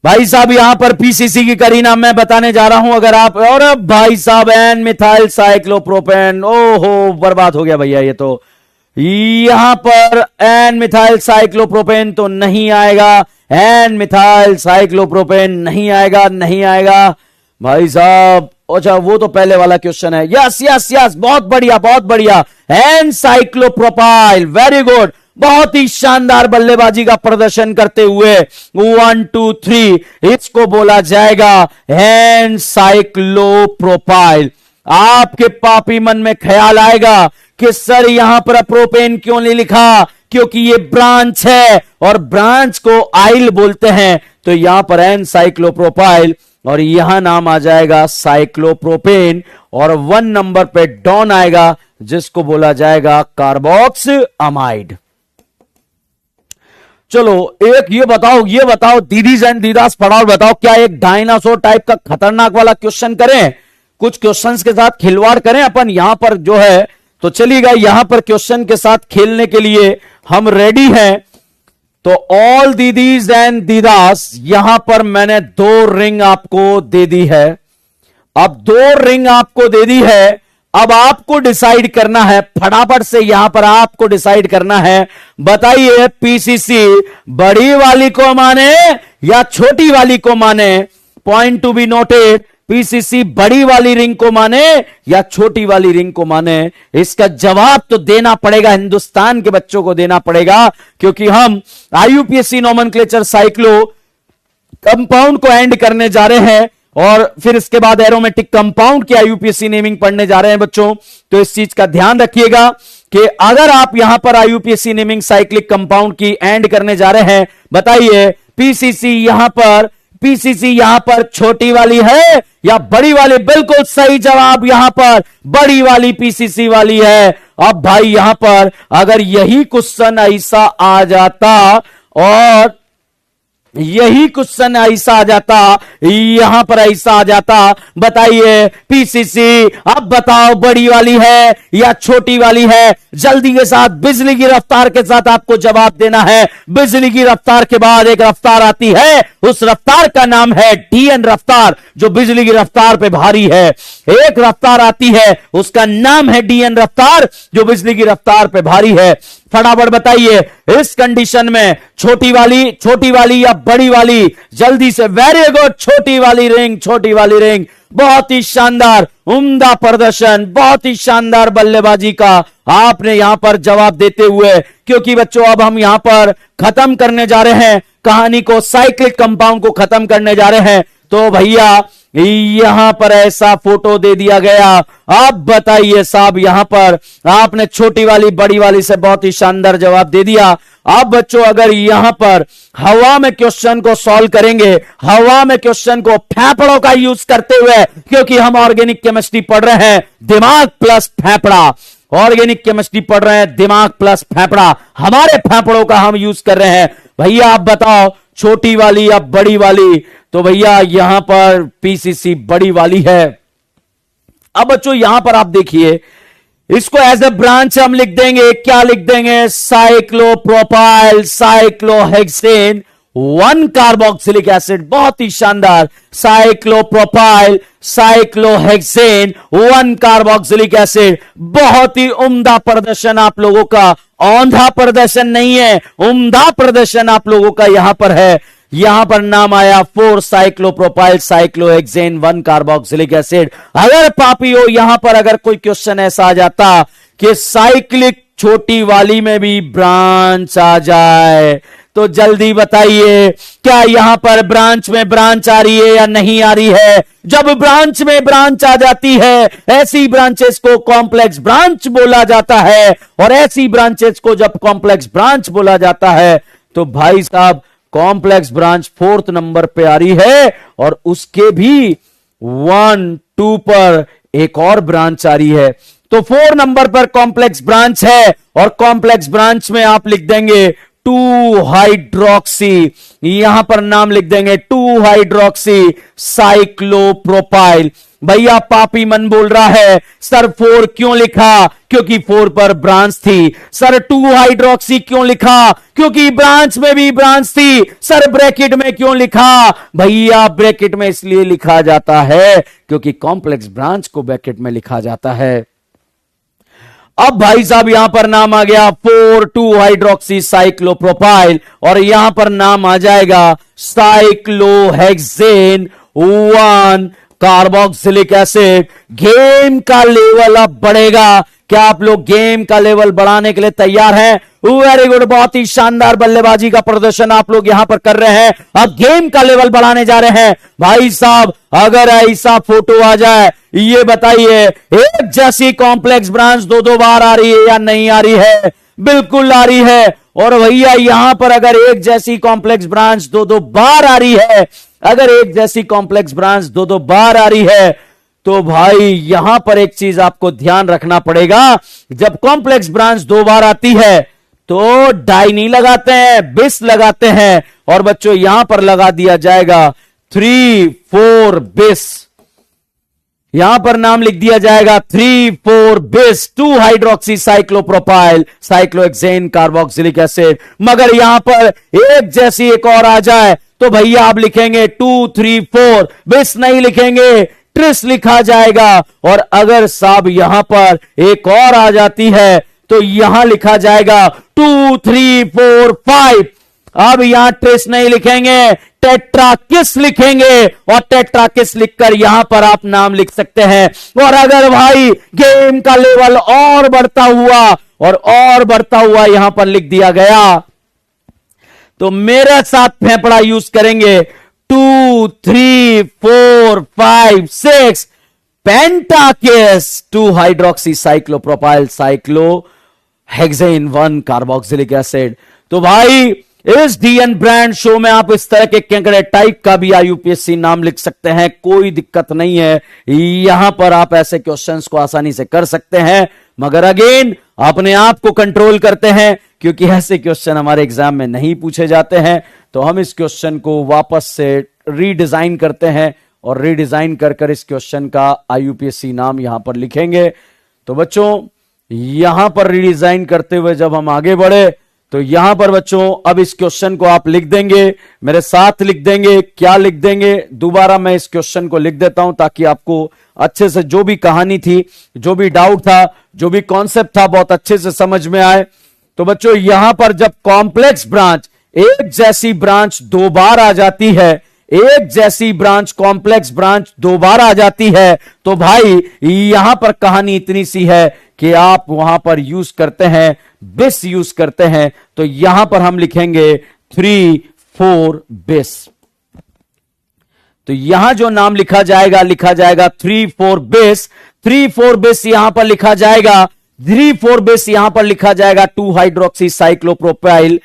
भाई साहब? यहां पर पीसीसी की करीना मैं बताने जा रहा हूं। अगर आप, और भाई साहब एन मिथाइल साइक्लोप्रोपेन, ओहो बर्बाद हो गया भैया ये तो। यहां पर एन मिथाइल साइक्लोप्रोपेन तो नहीं आएगा, एन मिथाइल साइक्लोप्रोपेन नहीं आएगा, नहीं आएगा भाई साहब। अच्छा वो तो पहले वाला क्वेश्चन है। यस यस यस, बहुत बढ़िया बहुत बढ़िया, एन साइक्लोप्रोपाइल, वेरी गुड। बहुत ही शानदार बल्लेबाजी का प्रदर्शन करते हुए 1 2 3, इसको बोला जाएगा एन साइक्लोप्रोपाइल। आपके पापी मन में ख्याल आएगा कि सर यहां पर प्रोपेन क्यों नहीं लिखा? क्योंकि ये ब्रांच है और ब्रांच को आइल बोलते हैं। तो यहां पर एन साइक्लोप्रोपाइल और यहां नाम आ जाएगा साइक्लोप्रोपेन, और 1 नंबर पे डॉन आएगा जिसको बोला जाएगा कार्बोक्स अमाइड। चलो एक ये बताओ दीदीज एंड दीदास, फटाफट बताओ, क्या एक डायनासोर टाइप का खतरनाक वाला क्वेश्चन करें? कुछ क्वेश्चंस के साथ खिलवाड़ करें अपन यहां पर जो है। तो चलिएगा यहां पर क्वेश्चन के साथ खेलने के लिए हम रेडी हैं। तो ऑल दीदीज एंड दीदास, यहां पर मैंने 2 रिंग आपको दे दी है। अब 2 रिंग आपको दे दी है, अब आपको डिसाइड करना है, फटाफट से यहां पर आपको डिसाइड करना है। बताइए पीसीसी बड़ी वाली को माने या छोटी वाली को माने? Point to be noted, PCC बड़ी वाली रिंग को माने या छोटी वाली रिंग को माने? इसका जवाब तो देना पड़ेगा, हिंदुस्तान के बच्चों को देना पड़ेगा, क्योंकि हम आईयूपीएससी नोमेनक्लेचर साइक्लो कंपाउंड को एंड करने जा रहे हैं और फिर इसके बाद एरोमेटिक कंपाउंड की आईयूपीएससी नेमिंग पढ़ने जा रहे हैं बच्चों। तो इस चीज का ध्यान रखिएगा कि अगर आप यहां पर आईयूपीएससी नेमिंग साइक्लिक कंपाउंड की एंड करने जा रहे हैं, बताइए पीसीसी यहां पर छोटी वाली है या बड़ी वाली? बिल्कुल सही जवाब, यहां पर बड़ी वाली पीसीसी वाली है। अब भाई यहां पर अगर यही क्वेश्चन ऐसा आ जाता और यही क्वेश्चन ऐसा आ जाता, यहां पर ऐसा आ जाता, बताइए पीसीसी अब बताओ बड़ी वाली है या छोटी वाली है? जल्दी के साथ बिजली की रफ्तार के साथ आपको जवाब देना है। बिजली की रफ्तार के बाद एक रफ्तार आती है, उस रफ्तार का नाम है डीएन रफ्तार, जो बिजली की रफ्तार पे भारी है। एक रफ्तार आती है उसका नाम है डीएन रफ्तार, जो बिजली की रफ्तार पे भारी है। फटाफट बताइए इस कंडीशन में छोटी वाली या बड़ी वाली, जल्दी से। वेरी गुड, छोटी वाली रिंग, छोटी वाली रिंग। बहुत ही शानदार, उम्दा प्रदर्शन, बहुत ही शानदार बल्लेबाजी का आपने यहां पर जवाब देते हुए, क्योंकि बच्चों अब हम यहां पर खत्म करने जा रहे हैं कहानी को, साइक्लिक कंपाउंड को खत्म करने जा रहे हैं। तो भैया यहां पर ऐसा फोटो दे दिया गया। आप बताइए साहब, यहां पर आपने छोटी वाली बड़ी वाली से बहुत ही शानदार जवाब दे दिया। अब बच्चों अगर यहां पर हवा में क्वेश्चन को सॉल्व करेंगे, हवा में क्वेश्चन को फेफड़ों का यूज करते हुए, क्योंकि हम ऑर्गेनिक केमिस्ट्री पढ़ रहे हैं, दिमाग प्लस फेफड़ा, ऑर्गेनिक केमिस्ट्री पढ़ रहे हैं, दिमाग प्लस फेफड़ा, हमारे फेफड़ों का हम यूज कर रहे हैं। भैया आप बताओ छोटी वाली या बड़ी वाली? तो भैया यहां पर पीसीसी बड़ी वाली है। अब बच्चों यहां पर आप देखिए, इसको एज ए ब्रांच हम लिख देंगे, क्या लिख देंगे? Cyclopropyl cyclohexane 1 carboxylic acid. बहुत ही शानदार, साइक्लोप्रोपाइल साइक्लोहेक्सेन 1 कार्बोक्सिलिक एसिड। बहुत ही उम्दा प्रदर्शन आप लोगों का, औंधा प्रदर्शन नहीं है, उम्दा प्रदर्शन आप लोगों का यहां पर है। यहां पर नाम आया 4 साइक्लोप्रोपाइल साइक्लोहेक्सेन 1 कार्बोक्सिलिक एसिड। अगर पापियो यहां पर अगर कोई क्वेश्चन ऐसा आ जाता कि साइक्लिक छोटी वाली में भी ब्रांच आ जाए, तो जल्दी बताइए क्या यहां पर ब्रांच में ब्रांच आ रही है या नहीं आ रही है? जब ब्रांच में ब्रांच आ जाती है, ऐसी ब्रांचेस को कॉम्प्लेक्स ब्रांच बोला जाता है, और ऐसी ब्रांचेस को जब कॉम्प्लेक्स ब्रांच बोला जाता है, तो भाई साहब कॉम्प्लेक्स ब्रांच 4th नंबर पे आ रही है, और उसके भी 1, 2 पर एक और ब्रांच आ रही है। तो 4 नंबर पर कॉम्प्लेक्स ब्रांच है, और कॉम्प्लेक्स ब्रांच में आप लिख देंगे 2 हाइड्रोक्सी, यहां पर नाम लिख देंगे 2 हाइड्रोक्सी साइक्लोप्रोपाइल। भैया पापी मन बोल रहा है सर 4 क्यों लिखा? क्योंकि 4 पर ब्रांच थी। सर 2 हाइड्रोक्सी क्यों लिखा? क्योंकि ब्रांच में भी ब्रांच थी। सर ब्रैकेट में क्यों लिखा? भैया ब्रैकेट में इसलिए लिखा जाता है क्योंकि कॉम्प्लेक्स ब्रांच को ब्रैकेट में लिखा जाता है। अब भाई साहब यहां पर नाम आ गया 4,2 हाइड्रोक्सी साइक्लोप्रोपाइल, और यहां पर नाम आ जाएगा साइक्लोहेक्सेन 1 कार्बोक्सिलिक एसिड। गेम का लेवल अब बढ़ेगा। क्या आप लोग गेम का लेवल बढ़ाने के लिए तैयार हैं? वेरी गुड, बहुत ही शानदार बल्लेबाजी का प्रदर्शन आप लोग यहां पर कर रहे हैं। अब गेम का लेवल बढ़ाने जा रहे हैं। भाई साहब अगर ऐसा फोटो आ जाए, ये बताइए एक जैसी कॉम्प्लेक्स ब्रांच 2-2 बार आ रही है या नहीं आ रही है? बिल्कुल आ रही है। और भैया यहां पर अगर एक जैसी कॉम्प्लेक्स ब्रांच 2-2 बार आ रही है, अगर एक जैसी कॉम्प्लेक्स ब्रांच 2-2 बार आ रही है, तो भाई यहां पर एक चीज आपको ध्यान रखना पड़ेगा। जब कॉम्प्लेक्स ब्रांच 2 बार आती है तो डाई नहीं लगाते हैं, बिस लगाते हैं, और बच्चों यहां पर लगा दिया जाएगा 3,4 बिस। यहां पर नाम लिख दिया जाएगा 3,4 बिस 2 hydroxy cyclopropyl cyclohexane carboxylic acid. मगर यहां पर एक जैसी एक और आ जाए तो भैया आप लिखेंगे 2, 3, 4 बिस नहीं लिखेंगे, ट्रिस लिखा जाएगा। और अगर साहब यहां पर एक और आ जाती है तो यहां लिखा जाएगा 2, 3, 4, 5। अब यहां ट्रिस नहीं लिखेंगे, टेट्राकिस लिखेंगे, और टेट्राकिस लिखकर यहां पर आप नाम लिख सकते हैं। और अगर भाई गेम का लेवल और बढ़ता हुआ यहां पर लिख दिया गया, तो मेरे साथ फेफड़ा यूज करेंगे 2, 3, 4, 5, 6 पेंटाकिस 2 hydroxy cyclopropyl cyclohexane 1 carboxylic acid. तो भाई इस डीएन ब्रांड शो में आप इस तरह के केंकड़े टाइप का भी आईयूपीएससी नाम लिख सकते हैं, कोई दिक्कत नहीं है। यहां पर आप ऐसे क्वेश्चंस को आसानी से कर सकते हैं, मगर अगेन अपने आप को कंट्रोल करते हैं, क्योंकि ऐसे क्वेश्चन हमारे एग्जाम में नहीं पूछे जाते हैं। तो हम इस क्वेश्चन को वापस से रीडिजाइन करते हैं, और रीडिजाइन कर इस क्वेश्चन का आईयूपीएससी नाम यहां पर लिखेंगे। तो बच्चों यहां पर रीडिजाइन करते हुए जब हम आगे बढ़े, तो यहां पर बच्चों अब इस क्वेश्चन को आप लिख देंगे, मेरे साथ लिख देंगे। क्या लिख देंगे? दोबारा मैं इस क्वेश्चन को लिख देता हूं ताकि आपको अच्छे से जो भी कहानी थी, जो भी डाउट था, जो भी कॉन्सेप्ट था, बहुत अच्छे से समझ में आए। तो बच्चों यहां पर जब कॉम्प्लेक्स ब्रांच, एक जैसी ब्रांच दो बार आ जाती है, एक जैसी ब्रांच, कॉम्प्लेक्स ब्रांच दो बार आ जाती है, तो भाई यहां पर कहानी इतनी सी है कि आप वहां पर यूज करते हैं, बिस यूज करते हैं। तो यहां पर हम लिखेंगे 3 4 बिस। तो यहां जो नाम लिखा जाएगा 3 4 बिस। 3 4 बिस यहां पर लिखा जाएगा, 3 4 बिस यहां पर लिखा जाएगा 2 hydroxy cyclopropyl,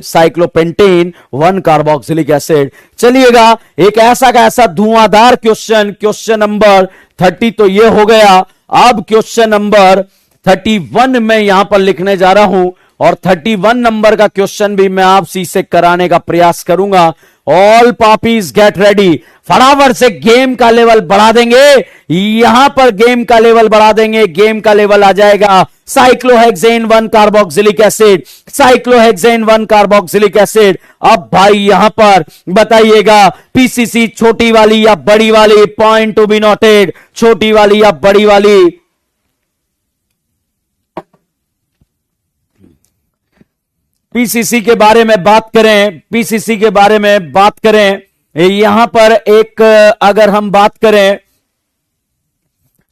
cyclopentane 1 carboxylic acid. चलिएगा एक ऐसा का ऐसा धुआंधार क्वेश्चन नंबर 30 तो ये हो गया। अब क्वेश्चन नंबर 31 में यहां पर लिखने जा रहा हूं, और 31 नंबर का क्वेश्चन भी मैं आपसे से कराने का प्रयास करूंगा। ऑल पापीज गेट रेडी, फटाफट से गेम का लेवल बढ़ा देंगे। यहां पर गेम का लेवल बढ़ा देंगे, गेम का लेवल आ जाएगा cyclohexane 1 carboxylic acid, cyclohexane 1 carboxylic acid. अब भाई यहां पर बताइएगा पीसीसी छोटी वाली या बड़ी वाली, पॉइंट टू बी नोटेड, छोटी वाली या बड़ी वाली। पीसीसी के बारे में बात करें, पीसीसी के बारे में बात करें, यहां पर एक अगर हम बात करें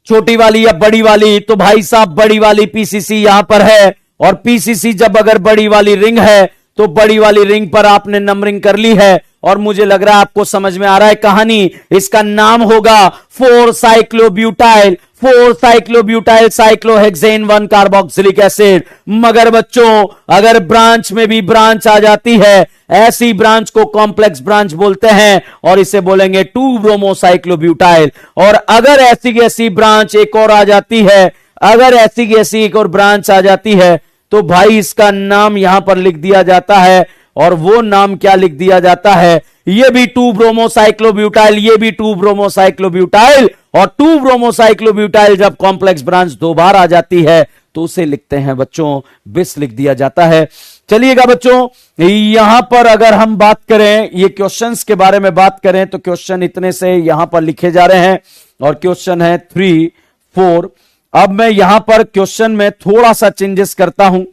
छोटी वाली या बड़ी वाली, तो भाई साहब बड़ी वाली पीसीसी यहां पर है। और पीसीसी जब अगर बड़ी वाली रिंग है तो बड़ी वाली रिंग पर आपने नंबरिंग कर ली है, और मुझे लग रहा है आपको समझ में आ रहा है कहानी। इसका नाम होगा 4 साइक्लोब्यूटाइल, 4 साइक्लोब्यूटाइल साइक्लोहेक्सेन 1 कार्बोक्सिलिक एसिड। मगर बच्चों अगर ब्रांच में भी ब्रांच आ जाती है, ऐसी ब्रांच को कॉम्प्लेक्स ब्रांच बोलते हैं, और इसे बोलेंगे 2 ब्रोमोसाइक्लोब्यूटाइल। और अगर ऐसी की ऐसी ब्रांच एक और आ जाती है, अगर ऐसी की ऐसी एक और ब्रांच आ जाती है, तो भाई इसका नाम यहां पर लिख दिया जाता है। और वो नाम क्या लिख दिया जाता है, ये भी 2 ब्रोमोसाइक्लोब्यूटाइल, ये भी 2 ब्रोमोसाइक्लोब्यूटाइल। और 2 ब्रोमोसाइक्लोब्यूटाइल जब कॉम्प्लेक्स ब्रांच दो बार आ जाती है तो उसे लिखते हैं बच्चों बिस, लिख दिया जाता है। चलिएगा बच्चों यहां पर अगर हम बात करें, ये क्वेश्चंस के बारे में बात करें, तो क्वेश्चन इतने से यहां पर लिखे जा रहे हैं, और क्वेश्चन है 3 4। अब मैं यहां पर क्वेश्चन में थोड़ा सा चेंजेस करता हूं।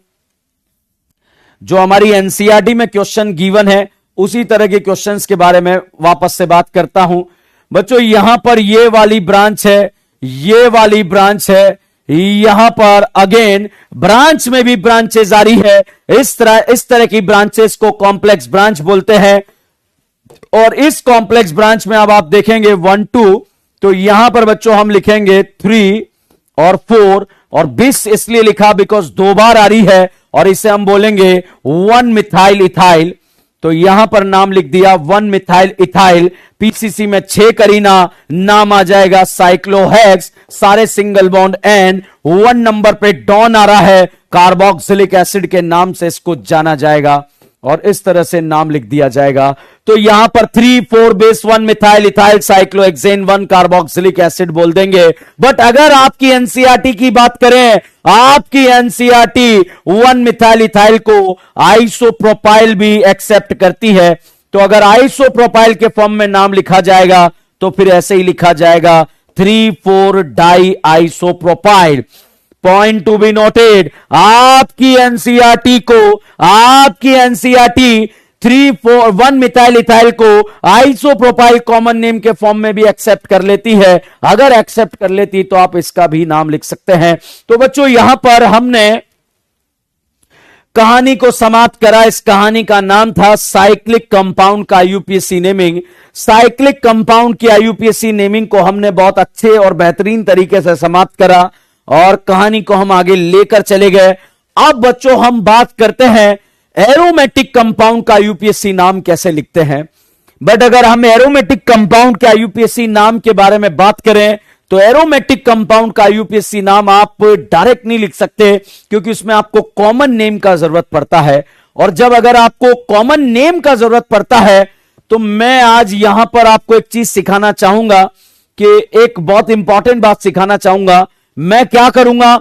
जो हमारी एनसीईआरटी में क्वेश्चन गिवन है उसी तरह के क्वेश्चंस के बारे में वापस से बात करता हूं। बच्चों यहां पर ये वाली ब्रांच है, ये वाली ब्रांच है, यहां पर अगेन ब्रांच में भी ब्रांचेस जारी है। इस तरह की ब्रांचेस को कॉम्प्लेक्स ब्रांच बोलते हैं। और इस कॉम्प्लेक्स ब्रांच में अब आप देखेंगे 1 2, तो यहां पर बच्चों हम लिखेंगे 3 और 4, और बिस इसलिए लिखा बिकॉज दो बार आ रही है, और इसे हम बोलेंगे 1 मिथाइल इथाइल। तो यहां पर नाम लिख दिया 1 मिथाइल इथाइल। पीसीसी में 6 करीना, नाम आ जाएगा साइक्लोहेक्स, सारे सिंगल बॉन्ड एंड 1 नंबर पे डॉन आ रहा है, कार्बोक्सिलिक एसिड के नाम से इसको जाना जाएगा, और इस तरह से नाम लिख दिया जाएगा। तो यहां पर 3 4 base 1 methyl ethyl cyclohexane 1 carboxylic acid बोल देंगे। बट अगर आपकी एनसीईआरटी की बात करें, आपकी एनसीईआरटी 1 मिथाइल इथाइल को आइसोप्रोपाइल भी एक्सेप्ट करती है। तो अगर आइसोप्रोपाइल के फॉर्म में नाम लिखा जाएगा तो फिर ऐसे ही लिखा जाएगा 3 4 di isopropyl. Point to be noted, आपकी एनसीईआरटी को, आपकी एनसीईआरटी 3 4 1 मिथाइल इथाइल को आइसोप्रोपाइल कॉमन नेम के फॉर्म में भी एक्सेप्ट कर लेती है। अगर एक्सेप्ट कर लेती तो आप इसका भी नाम लिख सकते हैं। तो बच्चों यहां पर हमने कहानी को समाप्त करा। इस कहानी का नाम था साइक्लिक कंपाउंड का यूपीएससी नेमिंग। साइक्लिक कंपाउंड की आईयूपीएससी नेमिंग को हमने बहुत अच्छे और बेहतरीन तरीके से समाप्त करा, और कहानी को हम आगे लेकर चले गए। अब बच्चों हम बात करते हैं एरोमेटिक कंपाउंड का यूपीएससी नाम कैसे लिखते हैं। बट अगर हम एरोमेटिक कंपाउंड के यूपीएससी नाम के बारे में बात करें तो एरोमेटिक कंपाउंड का यूपीएससी नाम आप डायरेक्ट नहीं लिख सकते, क्योंकि उसमें आपको कॉमन नेम का जरूरत पड़ता है। और जब अगर आपको कॉमन नेम का जरूरत पड़ता है तो मैं आज यहां पर आपको एक चीज सिखाना चाहूंगा, कि एक बहुत इंपॉर्टेंट बात सिखाना चाहूंगा। मैं क्या करूंगा,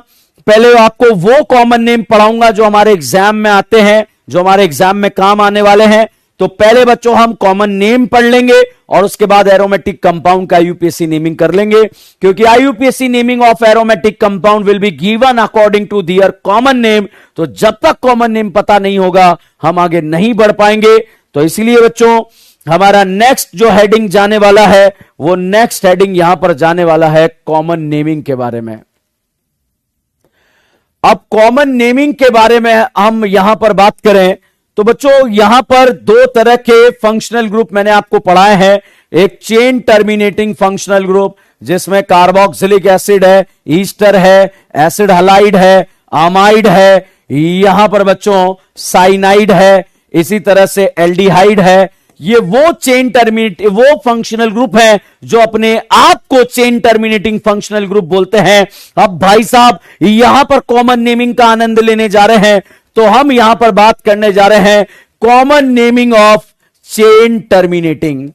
पहले आपको वो कॉमन नेम पढ़ाऊंगा जो हमारे एग्जाम में आते हैं, जो हमारे एग्जाम में काम आने वाले हैं। तो पहले बच्चों हम कॉमन नेम पढ़ लेंगे और उसके बाद एरोमेटिक कंपाउंड का आईयूपीएसी नेमिंग कर लेंगे, क्योंकि IUPAC naming of aromatic compound will be given according to their common name. तो जब तक कॉमन नेम पता नहीं होगा हम आगे नहीं बढ़ पाएंगे। तो इसलिए बच्चों हमारा नेक्स्ट जो हेडिंग जाने वाला है वो नेक्स्ट हेडिंग यहां पर जाने वाला है कॉमन नेमिंग के बारे में। अब कॉमन नेमिंग के बारे में हम यहां पर बात करें तो बच्चों यहां पर दो तरह के फंक्शनल ग्रुप मैंने आपको पढ़ाए हैं। एक चेन टर्मिनेटिंग फंक्शनल ग्रुप जिसमें कार्बोक्सिलिक एसिड है, ईस्टर है, एसिड हलाइड है, अमाइड है, यहां पर बच्चों साइनाइड है, इसी तरह से एल्डिहाइड है। ये वो चेन टर्मिनेटिंग वो फंक्शनल ग्रुप है जो अपने आप को चेन टर्मिनेटिंग फंक्शनल ग्रुप बोलते हैं। अब भाई साहब यहां पर कॉमन नेमिंग का आनंद लेने जा रहे हैं तो हम यहां पर बात करने जा रहे हैं common naming of chain terminating.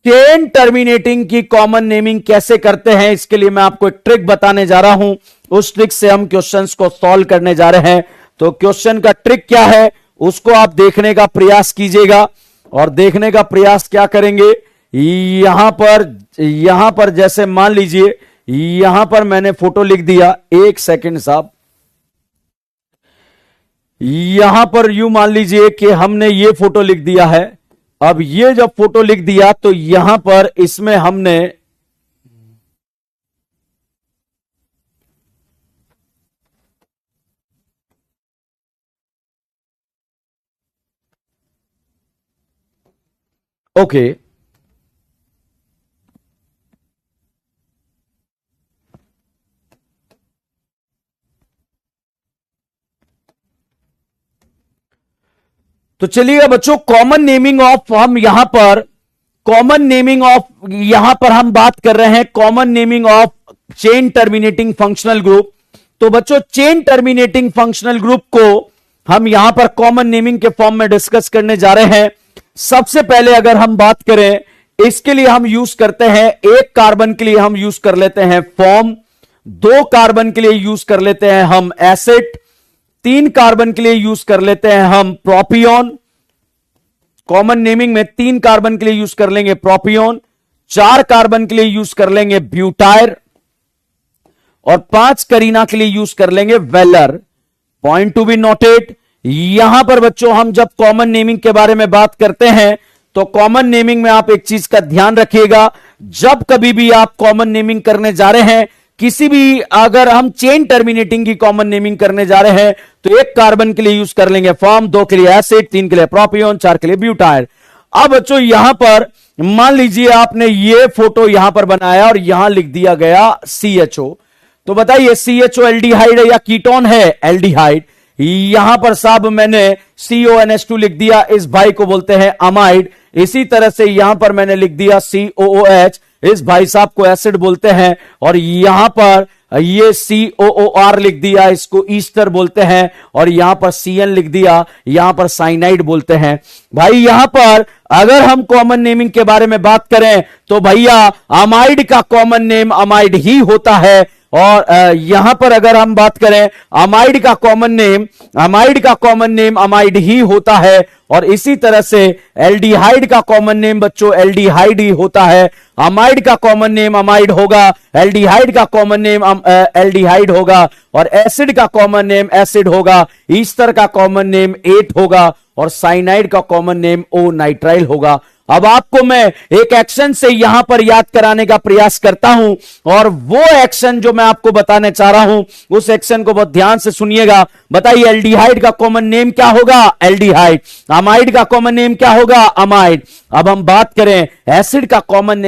Chain terminating की कॉमन नेमिंग कैसे करते हैं इसके लिए मैं आपको एक ट्रिक बताने जा रहा हूं। उस ट्रिक से हम क्वेश्चंस को सॉल्व करने जा रहे हैं। तो क्वेश्चन का ट्रिक क्या है उसको आप देखने का प्रयास कीजिएगा और देखने का प्रयास क्या करेंगे, यहां पर जैसे मान लीजिए यहां पर मैंने फोटो लिख दिया, एक सेकंड साहब, यहां पर यूं मान लीजिए कि हमने ये फोटो लिख दिया है। अब ये जब फोटो लिख दिया तो यहां पर इसमें हमने ओके तो चलिए बच्चों कॉमन नेमिंग ऑफ हम यहां पर हम बात कर रहे हैं common naming of chain terminating functional group. तो बच्चों चेन टर्मिनेटिंग फंक्शनल ग्रुप को हम यहां पर कॉमन नेमिंग के फॉर्म में डिस्कस करने जा रहे हैं। सबसे पहले अगर हम बात करें इसके लिए हम यूज करते हैं, एक कार्बन के लिए हम यूज कर लेते हैं फॉर्म, 2 कार्बन के लिए यूज कर लेते हैं हम एसिड, 3 कार्बन के लिए यूज कर लेते हैं हम प्रोपियोन। कॉमन नेमिंग में 3 कार्बन के लिए यूज कर लेंगे प्रोपियोन, 4 कार्बन के लिए यूज कर लेंगे ब्यूटायर और 5 करीना के लिए यूज कर लेंगे वेलर। पॉइंट टू बी नोटेड, यहां पर बच्चों हम जब कॉमन नेमिंग के बारे में बात करते हैं तो कॉमन नेमिंग में आप एक चीज का ध्यान रखिएगा, जब कभी भी आप कॉमन नेमिंग करने जा रहे हैं किसी भी, अगर हम चेन टर्मिनेटिंग की कॉमन नेमिंग करने जा रहे हैं तो 1 कार्बन के लिए यूज कर लेंगे फॉर्म, 2 के लिए एसिड, 3 के लिए प्रोपियोन, 4 के लिए ब्यूटायर। अब बच्चों यहां पर मान लीजिए आपने ये फोटो यहां पर बनाया और यहां लिख दिया गया CHO। तो बताइए CHO एल्डिहाइड है या कीटोन है? एल्डिहाइड। यहां पर साहब मैंने CONH2 लिख दिया, इस भाई को बोलते हैं अमाइड। इसी तरह से यहां पर मैंने लिख दिया COOH, इस भाई साहब को एसिड बोलते हैं। और यहां पर ये COOR लिख दिया, इसको ईस्टर बोलते हैं। और यहां पर CN लिख दिया, यहां पर साइनाइड बोलते हैं। भाई यहां पर अगर हम कॉमन नेमिंग के बारे में बात करें तो भैया अमाइड का कॉमन नेम अमाइड ही होता है। और यहां पर अगर हम बात करें अमाइड का कॉमन नेम अमाइड ही होता है। और इसी तरह से एल्डिहाइड का कॉमन नेम बच्चों एल्डिहाइड ही होता है। अमाइड का कॉमन नेम अमाइड होगा, एल्डिहाइड का कॉमन नेम एल्डिहाइड होगा और एसिड का कॉमन नेम एसिड होगा, ईस्टर का कॉमन नेम 8 होगा और साइनाइड का कॉमन नेम ओ नाइट्राइल होगा। अब आपको मैं एक एक्शन से यहां पर याद कराने का प्रयास करता हूं और वो एक्शन जो मैं आपको बताने चाह रहा हूं उस एक्शन को बहुत ध्यान से सुनिएगा। बताइए एल्डिहाइड का कॉमन नेम क्या होगा? एल्डिहाइड। अमाइड का कॉमन नेम क्या होगा? अमाइड। अब हम बात करें एसिड का कॉमन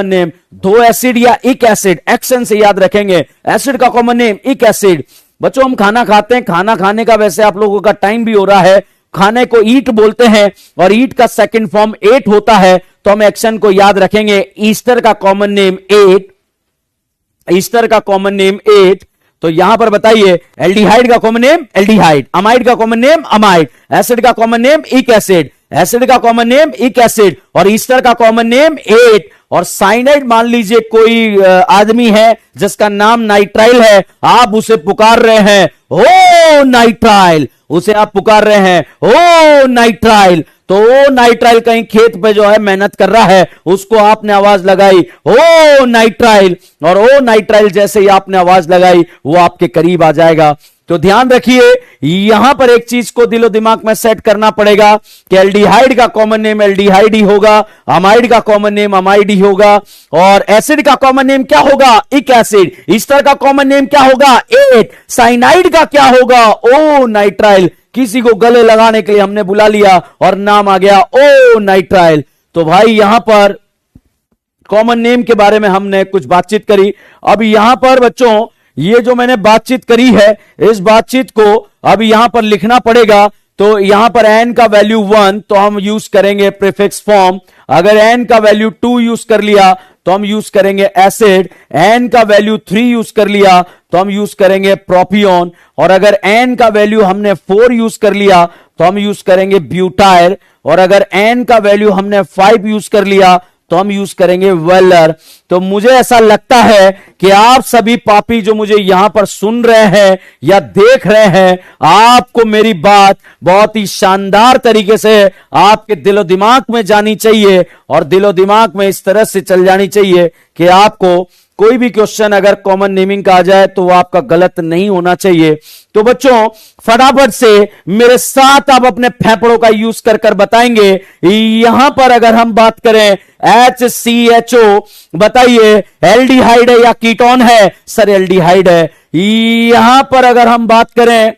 नेम, 2 एसिड या एक एसिड, एक्शन से याद रखेंगे। एसिड का कॉमन नेम एक एसिड। बच्चों हम खाना खाते हैं, खाना खाने का वैसे आप लोगों का टाइम भी हो रहा है, खाने को ईट बोलते हैं और ईट का सेकंड फॉर्म 8 होता है। तो हम एक्शन को याद रखेंगे, ईस्टर का कॉमन नेम 8, ईस्टर का कॉमन नेम 8। तो यहां पर बताइए एल्डिहाइड का कॉमन नेम एल्डिहाइड, अमाइड का कॉमन नेम अमाइड, एसिड का कॉमन नेम एक एसिड, एसिड का कॉमन नेम एक एसिड और ईस्टर का कॉमन नेम 8। और साइनाइड मान लीजिए कोई आदमी है जिसका नाम नाइट्राइल है, आप उसे पुकार रहे हैं ओ नाइट्राइल, उसे आप पुकार रहे हैं ओ नाइट्राइल। तो ओ नाइट्राइल कहीं खेत पे जो है मेहनत कर रहा है, उसको आपने आवाज लगाई ओ नाइट्राइल, और ओ नाइट्राइल जैसे ही आपने आवाज लगाई वो आपके करीब आ जाएगा। तो ध्यान रखिए, यहां पर एक चीज को दिलो दिमाग में सेट करना पड़ेगा कि एल्डिहाइड का कॉमन नेम एल्डिहाइड ही होगा, अमाइड का कॉमन नेम अमाइड ही होगा, और एसिड का कॉमन नेम क्या होगा, इक एसिड। ईस्टर का कॉमन नेम क्या होगा, एट। साइनाइड का क्या होगा, ओ नाइट्राइल। किसी को गले लगाने के लिए हमने बुला लिया और नाम आ गया ओ नाइट्राइल। तो भाई यहां पर कॉमन नेम के बारे में हमने कुछ बातचीत करी। अब यहां पर बच्चों ये जो मैंने बातचीत करी है, इस बातचीत को अब यहां पर लिखना पड़ेगा। तो यहां पर एन का वैल्यू 1 तो हम यूज करेंगे प्रीफिक्स फॉर्म। अगर एन का वैल्यू 2 यूज कर लिया तो हम यूज करेंगे एसिड। एन का वैल्यू 3 यूज कर लिया तो हम यूज करेंगे प्रोपियोन। और अगर एन का वैल्यू हमने 4 यूज कर लिया तो हम यूज करेंगे ब्यूटाइल। और अगर एन का वैल्यू हमने 5 यूज कर लिया तो हम यूज करेंगे वेलर। तो मुझे ऐसा लगता है कि आप सभी पापी जो मुझे यहां पर सुन रहे हैं या देख रहे हैं, आपको मेरी बात बहुत ही शानदार तरीके से आपके दिलो दिमाग में जानी चाहिए, और दिलो दिमाग में इस तरह से चल जानी चाहिए कि आपको कोई भी क्वेश्चन अगर कॉमन नेमिंग का आ जाए तो वो आपका गलत नहीं होना चाहिए। तो बच्चों फटाफट से मेरे साथ आप अपने फेफड़ों का यूज कर कर बताएंगे। यहां पर अगर हम बात करें HCHO, बताइए एल्डिहाइड है या कीटोन है? सर एल्डिहाइड है। यहां पर अगर हम बात करें,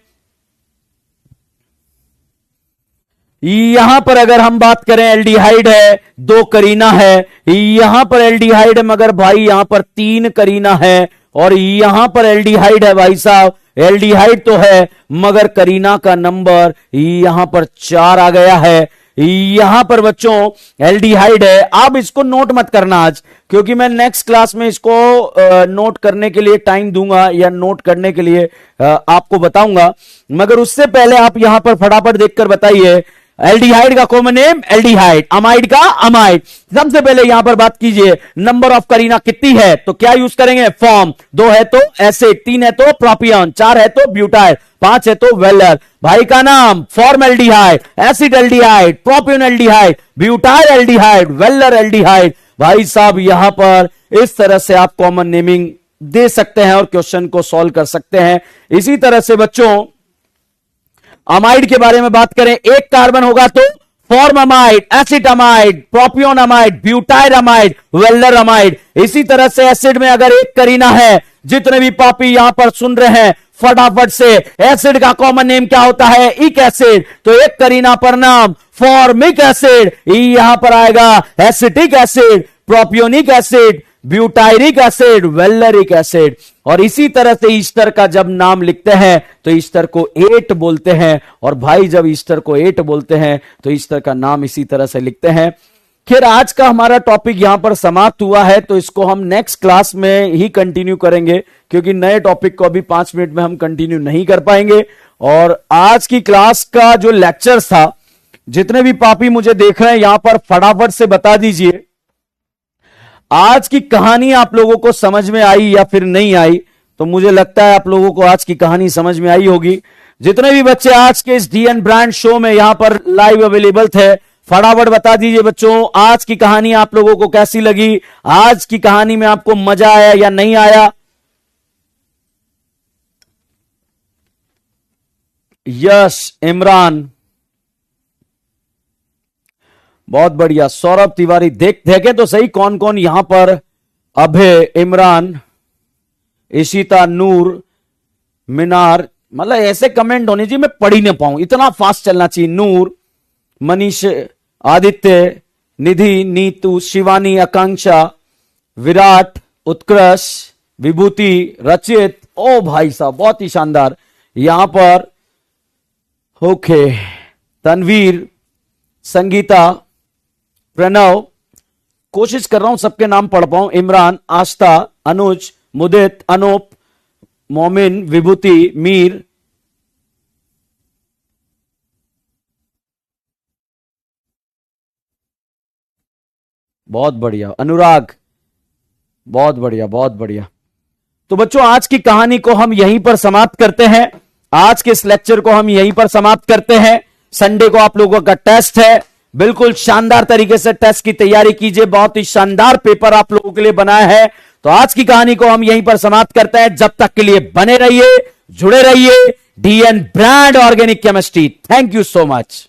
यहां पर अगर हम बात करें एल्डिहाइड है, 2 करीना है। यहां पर एल्डिहाइड है मगर भाई यहां पर 3 करीना है। और यहां पर एल्डिहाइड है भाई साहब, एल्डिहाइड तो है मगर करीना का नंबर यहां पर 4 आ गया है। यहां पर बच्चों एल्डिहाइड है। आप इसको नोट मत करना आज, क्योंकि मैं नेक्स्ट क्लास में इसको नोट करने के लिए टाइम दूंगा या नोट करने के लिए आपको बताऊंगा। मगर उससे पहले आप यहां पर फटाफट देखकर बताइए एल्डिहाइड का कॉमन नेम एल्डिहाइड, अमाइड का अमाइड। सबसे पहले यहां पर बात कीजिए नंबर ऑफ करीना कितनी है, तो क्या यूज करेंगे फॉर्म। 2 है तो एसिड, 3 है तो प्रोपियन, 4 है तो ब्यूटाइल, 5 है तो वेलर। भाई का नाम formaldehyde, acid aldehyde, propion aldehyde, butyl aldehyde, valer aldehyde. भाई साहब यहां पर इस तरह से आप कॉमन नेमिंग दे सकते हैं और क्वेश्चन को सॉल्व कर सकते हैं। इसी तरह से बच्चों अमाइड के बारे में बात करें, 1 कार्बन होगा तो form amide, acid amide, propion amide, butyl amide, valer amide. इसी तरह से एसिड में अगर 1 करीना है, जितने भी पापी यहां पर सुन रहे हैं फटाफट से, एसिड का कॉमन नेम क्या होता है, इक एसिड। तो 1 करीना पर नाम फॉर्मिक एसिड, यहां पर आएगा acetic acid, propionic acid, butyric acid, valeric acid. और इसी तरह से ईस्टर का जब नाम लिखते हैं तो ईस्टर को 8 बोलते हैं। और भाई जब ईस्टर को 8 बोलते हैं तो ईस्टर का नाम इसी तरह से लिखते हैं। खैर आज का हमारा टॉपिक यहां पर समाप्त हुआ है, तो इसको हम नेक्स्ट क्लास में ही कंटिन्यू करेंगे, क्योंकि नए टॉपिक को अभी 5 मिनट में हम कंटिन्यू नहीं कर पाएंगे। और आज की क्लास का जो लेक्चर था, जितने भी पापी मुझे देख रहे हैं यहां पर फटाफट से बता दीजिए आज की कहानी आप लोगों को समझ में आई या फिर नहीं आई। तो मुझे लगता है आप लोगों को आज की कहानी समझ में आई होगी। जितने भी बच्चे आज के इस डीएन ब्रांड शो में यहां पर लाइव अवेलेबल थे, फटाफट बता दीजिए बच्चों आज की कहानी आप लोगों को कैसी लगी, आज की कहानी में आपको मजा आया या नहीं आया। यश, इमरान, बहुत बढ़िया। सौरभ तिवारी, देखे तो सही कौन कौन यहां पर, अभय, इमरान, इशिता, नूर, मिनार, मतलब ऐसे कमेंट होने चाहिए मैं पढ़ ही नहीं पाऊं, इतना फास्ट चलना चाहिए। नूर, मनीष, आदित्य, निधि, नीतू, शिवानी, आकांक्षा, विराट, उत्कृष, विभूति, रचित। ओ भाई साहब बहुत ही शानदार यहां पर। ओके, तनवीर, संगीता, प्रणव, कोशिश कर रहा हूं सबके नाम पढ़ पाऊं। इमरान, आस्था, अनुज, मुदित, अनूप, मोमिन, विभूति, मीर, बहुत बढ़िया। अनुराग, बहुत बढ़िया बहुत बढ़िया। तो बच्चों आज की कहानी को हम यहीं पर समाप्त करते हैं, आज के इस लेक्चर को हम यहीं पर समाप्त करते हैं। संडे को आप लोगों का टेस्ट है, बिल्कुल शानदार तरीके से टेस्ट की तैयारी कीजिए। बहुत ही शानदार पेपर आप लोगों के लिए बनाया है। तो आज की कहानी को हम यहीं पर समाप्त करते हैं। जब तक के लिए बने रहिए, जुड़े रहिए। DN brand organic chemistry. Thank you so much.